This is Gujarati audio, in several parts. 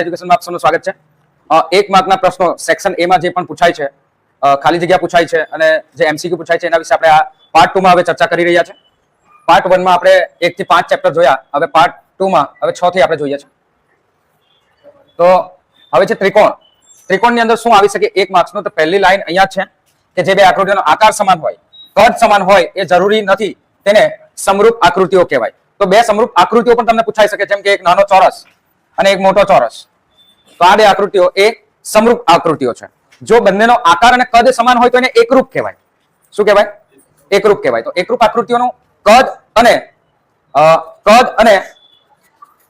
એજ્યુકેશનમાં આપ સૌનું સ્વાગત છે। એક માર્કના પ્રશ્નો સેક્શન એ માં જે પણ પૂછાય છે, ખાલી જગ્યા પૂછાય છે અને જે એમસીક્યુ પૂછાય છે એના વિશે આપણે આ પાર્ટ 2 માં હવે ચર્ચા કરી રહ્યા છે। પાર્ટ 1 માં આપણે 1 થી 5 ચેપ્ટર જોયા, હવે પાર્ટ 2 માં હવે 6 થી આપણે જોઈએ છે। તો હવે છે ત્રિકોણ। ત્રિકોણની અંદર શું આવી શકે એક માર્ક્સનો? તો પહેલી લાઈન અહીંયા છે કે જે બે આકૃતિઓનો આકાર સમાન હોય, કદ સમાન હોય એ જરૂરી નથી, તેને સમરૂપ આકૃતિઓ કહેવાય। તો બે સમરૂપ આકૃતિઓ પણ તમને પૂછાઈ શકે, જેમ કે એક નાનો ચોરસ અને એક મોટો ચોરસ। તો આ બે આકૃતિઓ એ સમરૂપ આકૃતિઓ છે। જો બંનેનો આકાર અને કદ સમાન હોય તો એને એકરૂપ કહેવાય। શું કહેવાય? એકરૂપ કહેવાય। તો એકરૂપ આકૃતિઓનું કદ અને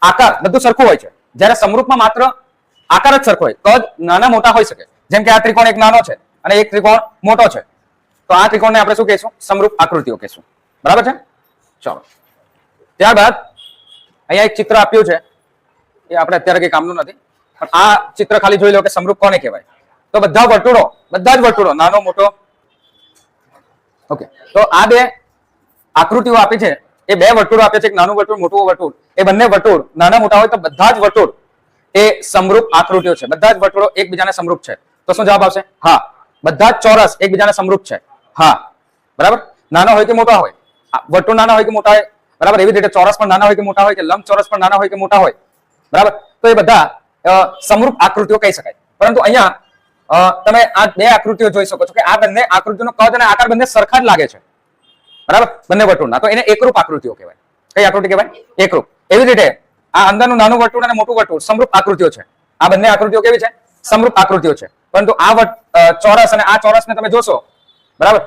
આકાર બધું સરખું હોય છે, જ્યારે સમરૂપમાં માત્ર આકાર જ સરખો હોય, કદ નાના મોટા હોઈ શકે। જેમ કે આ ત્રિકોણ એક નાનો છે અને એક ત્રિકોણ મોટો છે, તો આ ત્રિકોણને આપણે શું કહીશું? સમરૂપ આકૃતિઓ કહીશું। બરાબર છે? ચલો, ત્યારબાદ અહીંયા એક ચિત્ર આપ્યું છે, એ આપણે અત્યારે કઈ કામનું નથી, પણ આ ચિત્ર ખાલી જોઈ લો કે સમરૂપ કોને કહેવાય। તો બધા જ વર્તુળો નાનો મોટો, ઓકે। તો આ બે આકૃતિઓ આપી છે, એ બે વર્તુળો આપે છે, એક નાનું વર્તુળ મોટું વર્તુળ। એ બંને વર્તુળ નાના મોટા હોય તો બધા જ વર્તુળ એ સમરૂપ આકૃતિઓ છે। બધા જ વર્તુળો એકબીજાને સમરૂપ છે। તો શું જવાબ આવશે? હા। બધા જ ચોરસ એકબીજાને સમરૂપ છે। હા, બરાબર। નાનો હોય કે મોટા હોય, વર્તુળ નાના હોય કે મોટા હોય, બરાબર, એવી રીતે ચોરસ પણ નાના હોય કે મોટા હોય, કે લંબચોરસ પણ નાના હોય કે મોટા હોય, બરાબર। તો એ બધા સમરૂપ આકૃતિઓ કહી શકાય। પરંતુ અહીંયા તમે આ બે આકૃતિઓ જોઈ શકો છો કે આ બંને આકૃતિનો કદ અને આકાર બંને સરખા જ લાગે છે, બરાબર, બંને વર્તુળના। તો એને એકરૂપ આકૃતિઓ કહેવાય। કઈ આકૃતિ કહેવાય? એકરૂપ। એવી રીતે આ અંદરનું નાનું વર્તુળ અને મોટું વર્તુળ સમરૂપ આકૃતિઓ છે। આ બંને આકૃતિઓ કેવી છે? સમરૂપ આકૃતિઓ છે। પરંતુ આ ચોરસ અને આ ચોરસને તમે જોશો, બરાબર,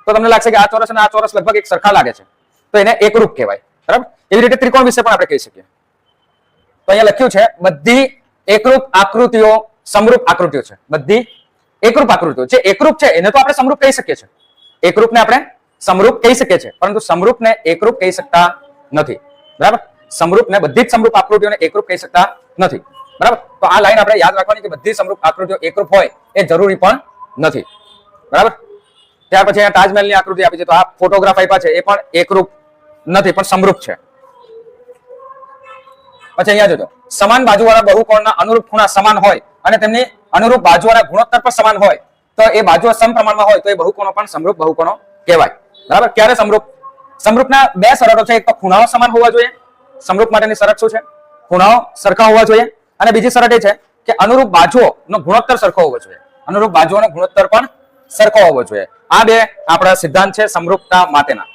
તો તમને લાગશે કે આ ચોરસ અને આ ચોરસ લગભગ એક સરખા લાગે છે, તો એને એકરૂપ કહેવાય, બરાબર। એવી રીતે ત્રિકોણ વિશે પણ આપણે કહી શકીએ। તો અહીંયા લખ્યું છે બધી એકરૂપ આકૃતિઓ સમરૂપ આકૃતિઓ છે। બધી એકરૂપ આકૃતિઓ જે એકરૂપ છે એને તો આપણે સમરૂપ કહી શકીએ છીએ, એકરૂપને આપણે સમરૂપ કહી શકીએ છીએ, પરંતુ સમરૂપને એકરૂપ કહી શકતા નથી, બરાબર। સમરૂપને બધી જ સમરૂપ આકૃતિઓને એકરૂપ કહી શકતા નથી, બરાબર। તો આ લાઈન આપણે યાદ રાખવાની કે બધી સમરૂપ આકૃતિઓ એકરૂપ હોય એ જરૂરી પણ નથી, બરાબર। ત્યાર પછી અહીંયા તાજમહેલની આકૃતિ આપી છે, તો આ ફોટોગ્રાફ આપ્યા છે એ પણ એકરૂપ નથી, પણ સમરૂપ છે। પછી અહીંયા જોજો, સમાન બાજુવાળા બહુકોણના અનુરૂપ ખૂણા સમાન હોય અને તેમની અનુરૂપ બાજુવાળા ગુણોત્તર પણ સમાન હોય, તો એ બાજુઓ સમપ્રમાણમાં હોય તો એ બહુકોણો પણ સમરૂપ બહુકોણો કહેવાય, બરાબર। ક્યારે સમરૂપ? સમરૂપના બે શરતો છે, એક તો ખૂણાઓ સમાન હોવા જોઈએ। સમરૂપ માટેની શરત શું છે? ખૂણાઓ સરખા હોવા જોઈએ। અને બીજી શરત એ છે કે અનુરૂપ બાજુઓનો ગુણોત્તર સરખો હોવો જોઈએ। અનુરૂપ બાજુઓનો ગુણોત્તર પણ સરખો હોવો જોઈએ। આ બે આપણા સિદ્ધાંત છે સમરૂપતા માટેના,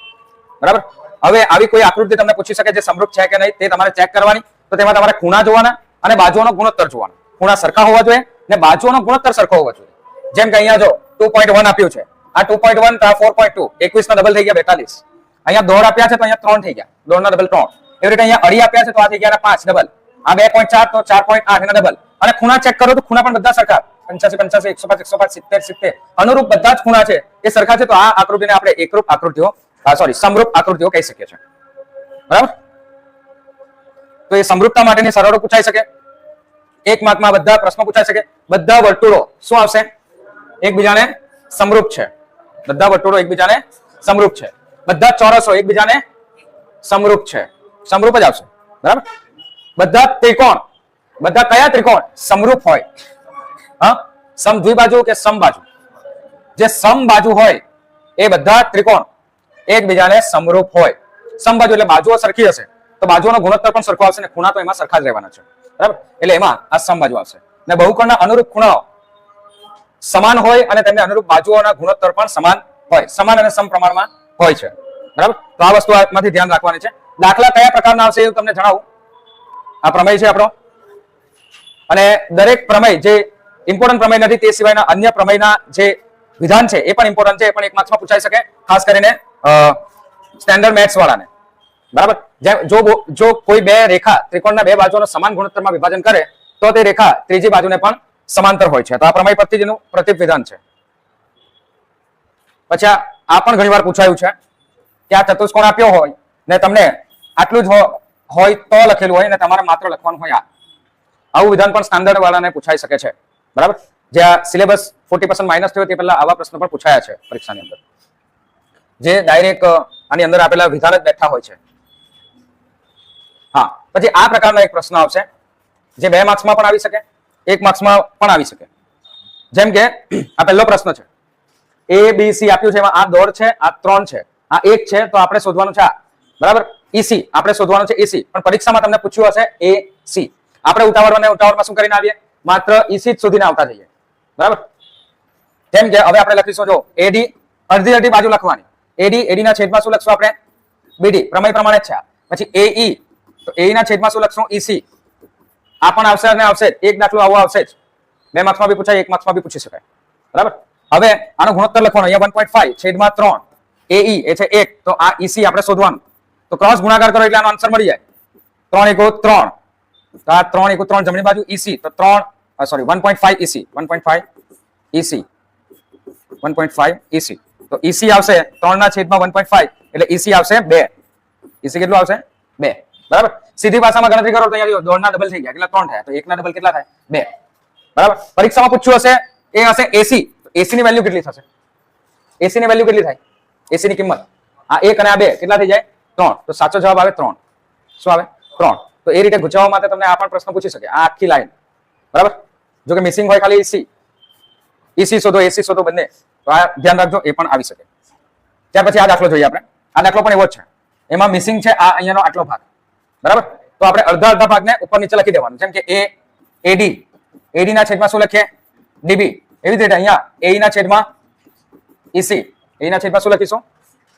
બરાબર। હવે આવી કોઈ આકૃતિ તમને પૂછી શકે જે સમરૂપ છે કે નહીં તે તમારે ચેક કરવાની, તો તેમાં તમારે ખૂણા જોવાના અને બાજુઓનો ગુણોત્તર જોવાનો। ખૂણા સરખા હોવા જોઈએ ને બાજુઓનો ગુણોત્તર સરખો હોવો જોઈએ। જેમ કે અહીંયા જો 2.1 આપ્યું છે, આ 2.1 તો આ 4.2, 21 ના ડબલ થઈ ગયા 42। અહીંયા દોડ આપ્યા છે તો અહીંયા 3 થઈ ગયા, દોડના ડબલ 3। એવી રીતે અહીંયા અડી આપ્યા છે તો આ થઈ ગયા 5 ડબલ, આ 2.4 તો 4.8 એના ડબલ। અને ખૂણા ચેક કરો તો ખૂણા પણ બધા સરખા, 85 85 105 105 70 70, અનુરૂપ બધા જ ખૂણા છે એ સરખા છે। તો આ આકૃતિને આપણે એકરૂપ આકૃતિઓ સમરૂપ આકૃતિઓ કહી શકીએ છીએ, બરાબર। તો એ સમરૂપતા માટેની સરળો પૂછાઈ શકે, એક માર્કમાં બધા પ્રશ્નો પૂછાઈ શકે। બધા વર્તુળો શું આવશે? એકબીજાને સમરૂપ છે। બધા વર્તુળો એકબીજાને સમરૂપ છે। બધા ચોરસો એકબીજાને સમરૂપ છે, સમરૂપ જ આવશે, બરાબર। બધા ત્રિકોણ, બધા કયા ત્રિકોણ સમરૂપ હોય? હા, સમદ્વિબાજુ કે સમબાજુ? જે સમબાજુ હોય એ બધા ત્રિકોણ એકબીજાને સમરૂપ હોય। સમબાજુ એટલે બાજુઓ સરખી હશે તો બાજુઓનો ગુણોત્તર પણ સરખો આવશે ને ખૂણા તો એમાં સરખા જ રહેવાના છે, બરાબર। એટલે એમાં આ સમબાજુ આવશે। ને બહુકોણના અનુરૂપ ખૂણાઓ સમાન હોય અને તેમને અનુરૂપ બાજુઓના ગુણોત્તર પણ સમાન હોય, સમાન અને સમપ્રમાણમાં હોય છે, બરાબર। તો આ વસ્તુ આમાંથી ધ્યાન રાખવાની છે। દાખલા કયા પ્રકારના આવશે એ તમને જણાવું। આ પ્રમેય છે આપણો, અને દરેક પ્રમેય જે ઇમ્પોર્ટન્ટ પ્રમેય નથી તે સિવાયના અન્ય પ્રમેયના જે વિધાન છે એ પણ ઇમ્પોર્ટન્ટ છે, એ પણ એક માર્ક્સમાં પૂછાઈ શકે, ખાસ કરીને સ્ટેન્ડર્ડ મેથ્સ વાળાને, બરાબર। જો કોઈ બે રેખા ત્રિકોણના બે બાજુઓનો સમાન ગુણોત્તરમાં વિભાજન કરે તો તે રેખા ત્રીજી બાજુને પણ સમાંતર હોય છે। તો આ પ્રમેય પરથી જેનું પ્રતિપ વિધાન છે। પછી આ પણ ઘણીવાર પૂછાયું છે કે આ ચતુષ્કોણ આપ્યો હોય ને તમને આટલું જ હોય તો લખેલું હોય ને તમારે માત્ર લખવાનું હોય આવું વિધાન પણ સ્ટાન્ડર્ડ વાળાને પૂછાઈ શકે છે, બરાબર। જ્યાં સિલેબસ 40% માઇનસ થયો તે પહેલા આવા પ્રશ્નો પણ પૂછાયા છે પરીક્ષાની અંદર, જે ડાયરેક્ટ આની અંદર આપેલા વિધાન જ બેઠા હોય છે। હા, પછી આ પ્રકારનો એક પ્રશ્ન આવશે જે 2 માર્ક્સમાં પણ આવી શકે, 1 માર્ક્સમાં પણ આવી શકે. જેમ કે આ પહેલો પ્રશ્ન છે, એ બી સી આપ્યું છે, એમાં આ દોડ છે, આ 3 છે, આ 1 છે, તો આપણે શોધવાનું છે આ, બરાબર. ઈસી આપણે શોધવાનું છે, ઈસી. પણ પરીક્ષામાં તમને પૂછ્યું હશે એ સી. આપણે ઉતાવળમાં શું કરીને આવીએ, માત્ર ઈસી જ શોધીને આવતા જઈએ, બરાબર. જેમ કે હવે આપણે લખીશું, જો એડી અડધી અડધી બાજુ લખવાની, એડી ના છેદમાં શું લખશું આપણે, બીડી, પ્રમેય પ્રમાણે જ છે. પછી એઈ, તો એઈ ના છેદમાં શું લખશું, ઈસી. આ પણ આવશે અને આવશે, એક દાખલો આવો આવશે જ, 2 માર્ક્સમાં બી પૂછાય, 1 માર્ક્સમાં બી પૂછી શકાય, બરાબર. હવે આનો ગુણોત્તર લખવાનો, અહીંયા 1.5 છેદમાં 3, એઈ એ છે 1, તો આ ઈસી આપણે શોધવાનું. તો ક્રોસ ગુણાકાર કરો એટલે આનો આન્સર મળી જાય, 3 * 3, તો આ 3 * 3 જમણી બાજુ ઈસી, તો 1.5 ઈસી, 1.5 ઈસી, 1.5 ઈસી. તો ઈસી આવશે 3 ના છેદમાં 1.5, એટલે ઈસી આવશે 2. ઈસી કેટલું આવશે, 2, બરાબર. સીધી ભાષામાં ગણતરી કરો તો અહીંયા દોડના ડબલ થઈ ગયા, કેટલા 3 થયા, તો 1 ના ડબલ કેટલા થાય, 2, બરાબર. પરીક્ષામાં પૂછ્યું હશે એ હશે એસી, તો એસી ની વેલ્યુ કેટલી થશે, એસી ની વેલ્યુ કેટલી થાય, એસી ની કિંમત આ 1 અને આ 2 કેટલા થઈ જાય, 3. તો સાચો જવાબ આવે 3. શું આવે, 3. તો એ રીતે ગુજવવા માટે તમને આ પણ પ્રશ્ન પૂછી શકે, આ આખી લાઈન, બરાબર. જો કે મિસિંગ હોય ખાલી ઈસી, ઈસી શોધો, એસી શોધો, બંને, તો આ ધ્યાન રાખજો, એ પણ આવી શકે. ત્યાર પછી આ દાખલો જોઈએ આપણે. આ દાખલો પણ એવો જ છે, એમાં મિસિંગ છે આ અહીંયાનો આટલો ભાગ, બરાબર. તો આપણે અડધા ભાગને ઉપર નીચે લખી દેવાનું, જેમ કે એડી, એડી ના છેદમાં શું લખીએ, ડીબી. એવી જ રીતે અહીંયા એઈ ના છેદમાં ઈસી, એઈ ના છેદમાં શું લખીશું,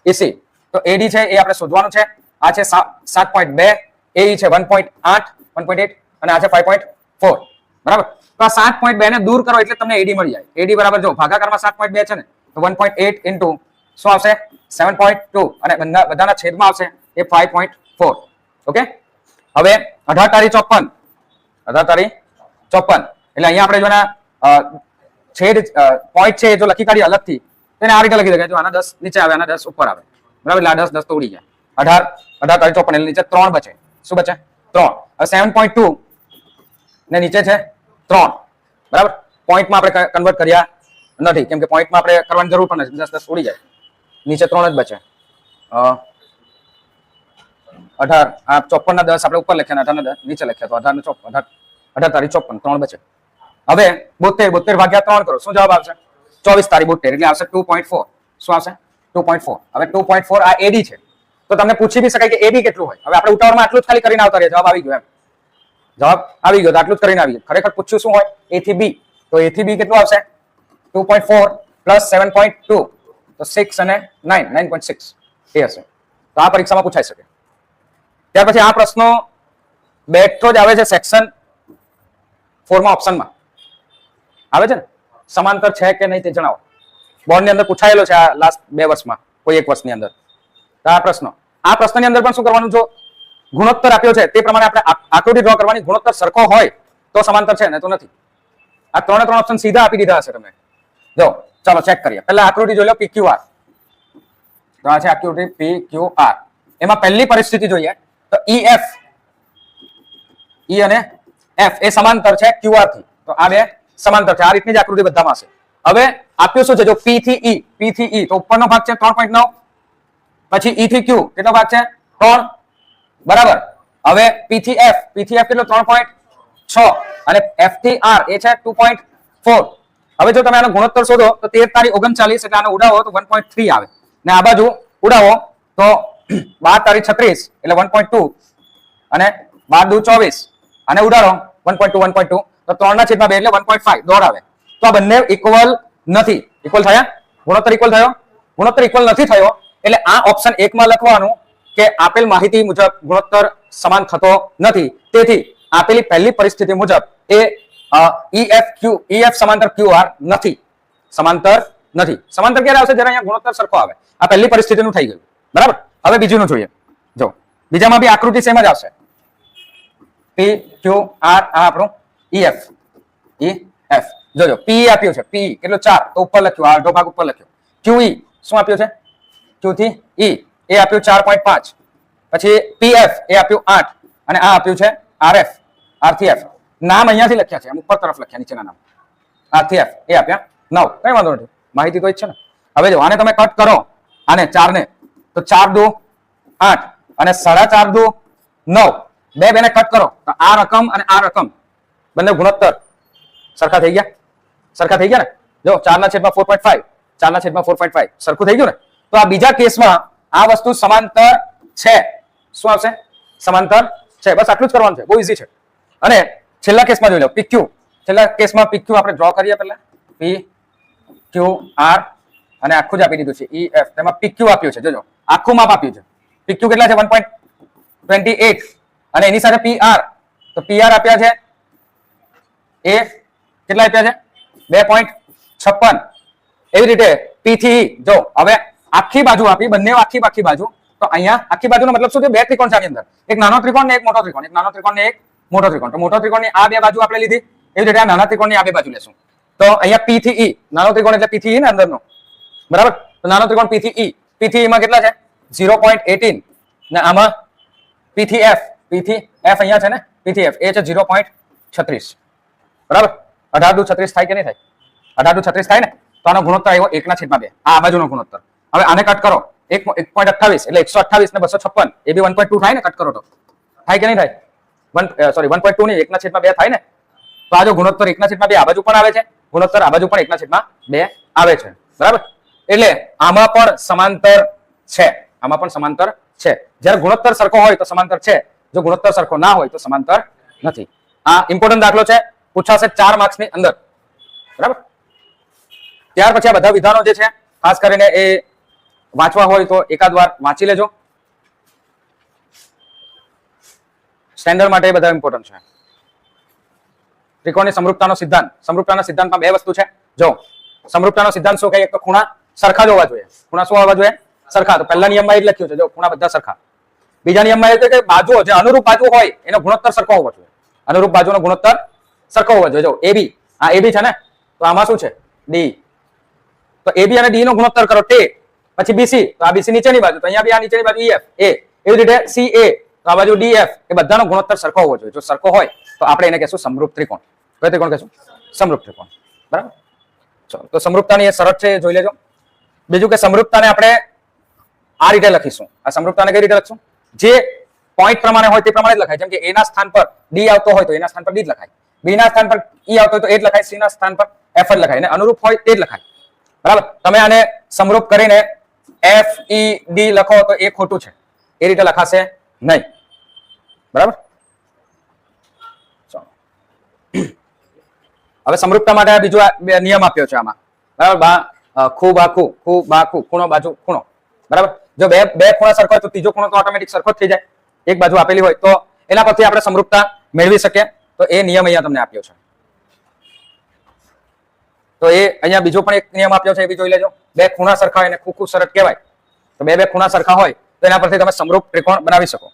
ઈસી. તો એડી છે એ આપણે શોધવાનું છે. આ છે 7.2, એઈ છે 1.8, 1.8 અને આ છે 5.4, બરાબર. તો આ 7.2 ને દૂર કરો એટલે તમને એડી મળી જાય. એડી બરાબર, જો ભાગાકારમાં 7.2 છે ને, તો 1.8 ઇન્ટુ શું આવશે, 7.2, અને બધાના છેદમાં આવશે એ 5.4. ઓકે. હવે 18 તારી 54, 18 તારી 54, એટલે અહીંયા આપણે જોના છેદ પોઈન્ટ છે, જો લખી કાઢીએ અલગથી, તેને આ રીતે લખી દે, જો આના 10 નીચે આવે, આના 10 ઉપર આવે, બરાબર. એટલે આ 10 તો ઉડી જાય. 18 તારી 54, એટલે નીચે 3 બચે. શું બચે, 3. હવે 7.2 ને નીચે છે 3, બરાબર. પોઈન્ટમાં આપણે કન્વર્ટ કર્યા નથી, કેમ કે પોઈન્ટમાં આપણે કરવાની જરૂર પણ નથી, 10 ઉડી જાય, નીચે 3 જ બચે. 18 આ 54 ના 10 આપણે ઉપર લખ્યા, 18 ના 10 નીચે લખ્યા, તો 18 ને 18 તારી 54, 3 બચે. હવે 72 ભાગ્યા 3 કરો, શું જવાબ આવશે, 24 તારી 72, એટલે આવશે 2.4. શું આવશે, 2.4. હવે 2.4 આ એડી છે, તો તમને પૂછી બી શકાય કે એબી કેટલું હોય. હવે આપણે ઉતાવળમાં આટલું જ ખાલી કરીને આવતા રહીએ, જવાબ આવી ગયો, એમ જવાબ આવી ગયો, તો આટલું જ કરીને આવી ગયું. ખરેખર પૂછ્યું શું હોય, એ થી બી, તો એ થી બી કેટલું આવશે, 2.4 + 7.2, તો 6 અને 9, 9.6 એ હશે. તો આ પરીક્ષામાં પૂછાઈ શકે. ત્યાર પછી આ પ્રશ્નો બેઠો જ આવે છે સેક્શન 4 માં, ઓપ્શનમાં આવે છે ને, સમાંતર છે કે નહીં તે જણાવો. બોર્ડની અંદર પૂછાયેલો છે આ લાસ્ટ 2 વર્ષમાં, કોઈ 1 વર્ષની અંદર. તો આ પ્રશ્નની અંદર પણ શું કરવાનું, જો ગુણોત્તર આપ્યો છે તે પ્રમાણે આપણે આકૃતિ ડ્રો કરવાની. ગુણોત્તર સરખો હોય તો સમાંતર છે, ને તો નથી. આ 3 ઓપ્શન સીધા આપી દીધા હશે તમને. જો ચાલો ચેક કરીએ. પહેલા આકૃતિ જોઈ લો, PQR. તો આ છે આકૃતિ PQR. એમાં પહેલી પરિસ્થિતિ જોઈએ તો EF, E અને F એ સમાંતર છે QR થી, તો આ બે સમાંતર છે. આ રીતની જ આકૃતિ બધામાં હશે. હવે આપ્યું શું છે, જો P થી E, તો ઉપરનો ભાગ છે 3.9, પછી E થી Q કેટલો ભાગ છે 3, બરાબર. હવે P થી F કેટલો 3.6, અને F થી R એ છે 2.4. હવે જો તમે આનો ગુણોત્તર શોધો તો 13 તારી 39, એટલે આનો ઉડાવો તો 1.3 આવે, ને આ બાજુ ઉડાવો તો 12 તારી 36, એટલે 1.2, અને 12 દુ 24, અને ઉડાડો 1.2, તો 3/2 એટલે 1.5 દોડ આવે. તો આ બંને ઇક્વલ નથી. ઇક્વલ થયા, ગુણોત્તર ઇક્વલ થયો, ગુણોત્તર ઇક્વલ નથી થયો, એટલે આ ઓપ્શન 1 માં લખવાનું કે આપેલ માહિતી મુજબ ગુણોત્તર સમાન થતો નથી. તેથી આપેલી પહેલી પરિસ્થિતિ મુજબ એ EF સમાંતર QR નથી, સમાંતર નથી. સમાંતર ક્યારે આવશે, જ્યારે અહીંયા ગુણોત્તર સરખો આવે. આ પહેલી પરિસ્થિતિનું થઈ ગયું, બરાબર. હવે બીજુંનું જોઈએ. જો બીજામાં બી આકૃતિ સેમ જ આવશે. PQR આ આપણું EF. જોજો P આપ્યું છે, P કેટલો 4, તો ઉપર લખ્યું, આ અડધો ભાગ ઉપર લખ્યો. QE શું આપ્યું છે, Q થી E એ આપ્યું 4.5, પછી PF એ આપ્યું 8, અને આ આપ્યું છે RF, R થી F. નામ અહીંયાથી લખ્યા છે, ઉપર તરફ લખ્યા, નીચેના નામ R થી F એ આપ્યા 9. કઈ વાંધો નથી, માહિતી તો જ છે ને. હવે જો આને તમે કટ કરો, આને 4 ને, તો 4 દુ 8, અને 4.5 દુ 9, બે ને કટ કરો તો આ રકમ અને આ રકમ બંને ગુણોત્તર સરખા થઈ ગયા ને? જો 4/4.5 4/4.5 સરખું થઈ ગયું ને? તો આ બીજા કેસમાં આ વસ્તુ સમાંતર છે. શું આવશે? સમાંતર છે. બસ આટલું જ કરવાનું છે, બહુ ઈઝી છે. અને છેલ્લા કેસમાં જોઈ લો PQ. છેલ્લા કેસમાં PQ આપણે ડ્રો કરીએ પહેલા. PQR અને આખું જ આપી દીધું છે EF. તેમાં PQ આપ્યું છે, જોજો આખું માપ આપ્યું છે. PQ કેટલા છે? 1.28 અને એની સાથે PR. તો PR આપ્યા છે એ કેટલા આપ્યા છે? 2.56. એવી રીતે P થી E. જો હવે આખી બાજુ આપી, બંને આખી બાજુ. તો અહીંયા આખી બાજુનો મતલબ શું છે? બે ત્રિકોણ છે આની અંદર, એક નાનો ત્રિકોણ ને એક મોટો ત્રિકોણ, એક નાનો ત્રિકોણ ને એક મોટો ત્રિકોણ. તો મોટો ત્રિકોણની આ બે બાજુ આપણે લીધી, એવી રીતે આ નાના ત્રિકોણની આ બે બાજુ લેશું. તો અહીંયા P થી E, નાનો ત્રિકોણ એટલે P થી E ને અંદરનો, બરાબર? તો નાનો ત્રિકોણ P થી E. P થી E માં કેટલા છે? 0.18 ને આમાં P થી F. P થી F અહીંયા છે ને, P થી F એ છે 0.36, બરાબર? 18 દુ 36 થાય કે નહીં થાય? 18 દુ 36 થાય ને? તો આનો ગુણોત્તર આવ્યો 1/2. આ બાજુનો ગુણોત્તર. હવે આને કટ કરો, 1.28 એટલે 128 ને 256 એ બી 1.2 થાય ને? કટ કરો તો થાય કે નહીં થાય? 1.2 નહીં, 1/2 થાય ને? તો આ જો ગુણોત્તર 1/2 આ બાજુ પણ આવે છે, ગુણોત્તર આ બાજુ પણ 1/2 આવે છે, બરાબર? એટલે આમાં પણ સમાંતર છે, આમાં પણ સમાંતર છે. જ્યારે ગુણોત્તર સરખો હોય તો સમાંતર છે, જો ગુણોત્તર સરખો ના હોય તો સમાંતર નથી. આ ઇમ્પોર્ટન્ટ દાખલો છે, પૂછાશે 4 માર્ક્સની અંદર, બરાબર? ત્યાર પછી આ બધા વિધાનો જે છે ખાસ કરીને એ વાંચવા હોય તો એકાદ વાર વાંચી લેજો. સ્ટેન્ડર્ડ માટે એ બધા ઇમ્પોર્ટન્ટ છે. ત્રિકોણની સમરૂપતાનો સિદ્ધાંત. સમરૂપતાના સિદ્ધાંતમાં બે વસ્તુ છે. જો સમરૂપતાનો સિદ્ધાંત શું કહે? એક તો ખૂણા સરખા જ હોવા જોઈએ. ખૂણા શું હોવા જોઈએ? સરખા. તો પહેલા નિયમમાં એ જ લખ્યું છે, જો ખૂણા બધા સરખા. બીજા નિયમમાં એ છે કે બાજુઓ જે અનુરૂપ બાજુ હોય એનો ગુણોત્તર સરખો હોવો જોઈએ. અનુરૂપ બાજુનો ગુણોત્તર સરખો હોવો જોઈએ. જો AB, આ AB છે ને, તો આમાં શું છે? D. તો AB અને D નો ગુણોત્તર કરો T. પછી BC, તો આ BC નીચેની બાજુ, તો અહીંયા બી આ નીચેની બાજુ EF A. એવી રીતે CA, તો આ બાજુ DF. એ બધાનો ગુણોત્તર સરખો હોવો જોઈએ. જો સરખો હોય તો આપણે એને કહેશું સમરૂપ ત્રિકોણ. કયો ત્રિકોણ કહેશું? સમરૂપ ત્રિકોણ, બરાબર? ચલો, તો સમરૂપતાની એ શરત છે, જોઈ લેજો. બીજું કે સમરૂપતાને આપણે આ રીતે લખીશું. આ સમરૂપતાને કઈ રીતે લખશું? જે પોઈન્ટ પ્રમાણે હોય તે પ્રમાણે જ લખાય. જેમ કે A ના સ્થાન પર D આવતો હોય તો A ના સ્થાન પર D જ લખાય, B ના સ્થાન પર E આવતો હોય તો એ જ લખાય, C ના સ્થાન પર F જ લખાય, અને અનુરૂપ હોય તે જ લખાય, બરાબર? તમે આને સમરૂપ કરીને FED લખો તો એ ખોટું છે, એ રીતે લખાશે નહીં, બરાબર? હવે સમરૂપતા માટે બીજો નિયમ આપ્યો છે આમાં, બરાબર? ખૂ ખૂણો બાજુ ખૂણો, બરાબર? જો બે ખૂણા સરખો હોય તો ત્રીજો ખૂણો તો ઓટોમેટિક સરખો જ થઈ જાય. એક બાજુ આપેલી હોય તો એના પરથી આપણે સમરૂપતા મેળવી શકીએ. તો એ નિયમ અહીંયા તમને આપ્યો છે. તો એ અહીંયા બીજો પણ એક નિયમ આપ્યો છે, એ બી જોઈ લેજો. બે ખૂણા સરખા હોય એને ખૂ શરત કહેવાય. તો બે ખૂણા સરખા હોય તો એના પરથી તમે સમરૂપ ત્રિકોણ બનાવી શકો.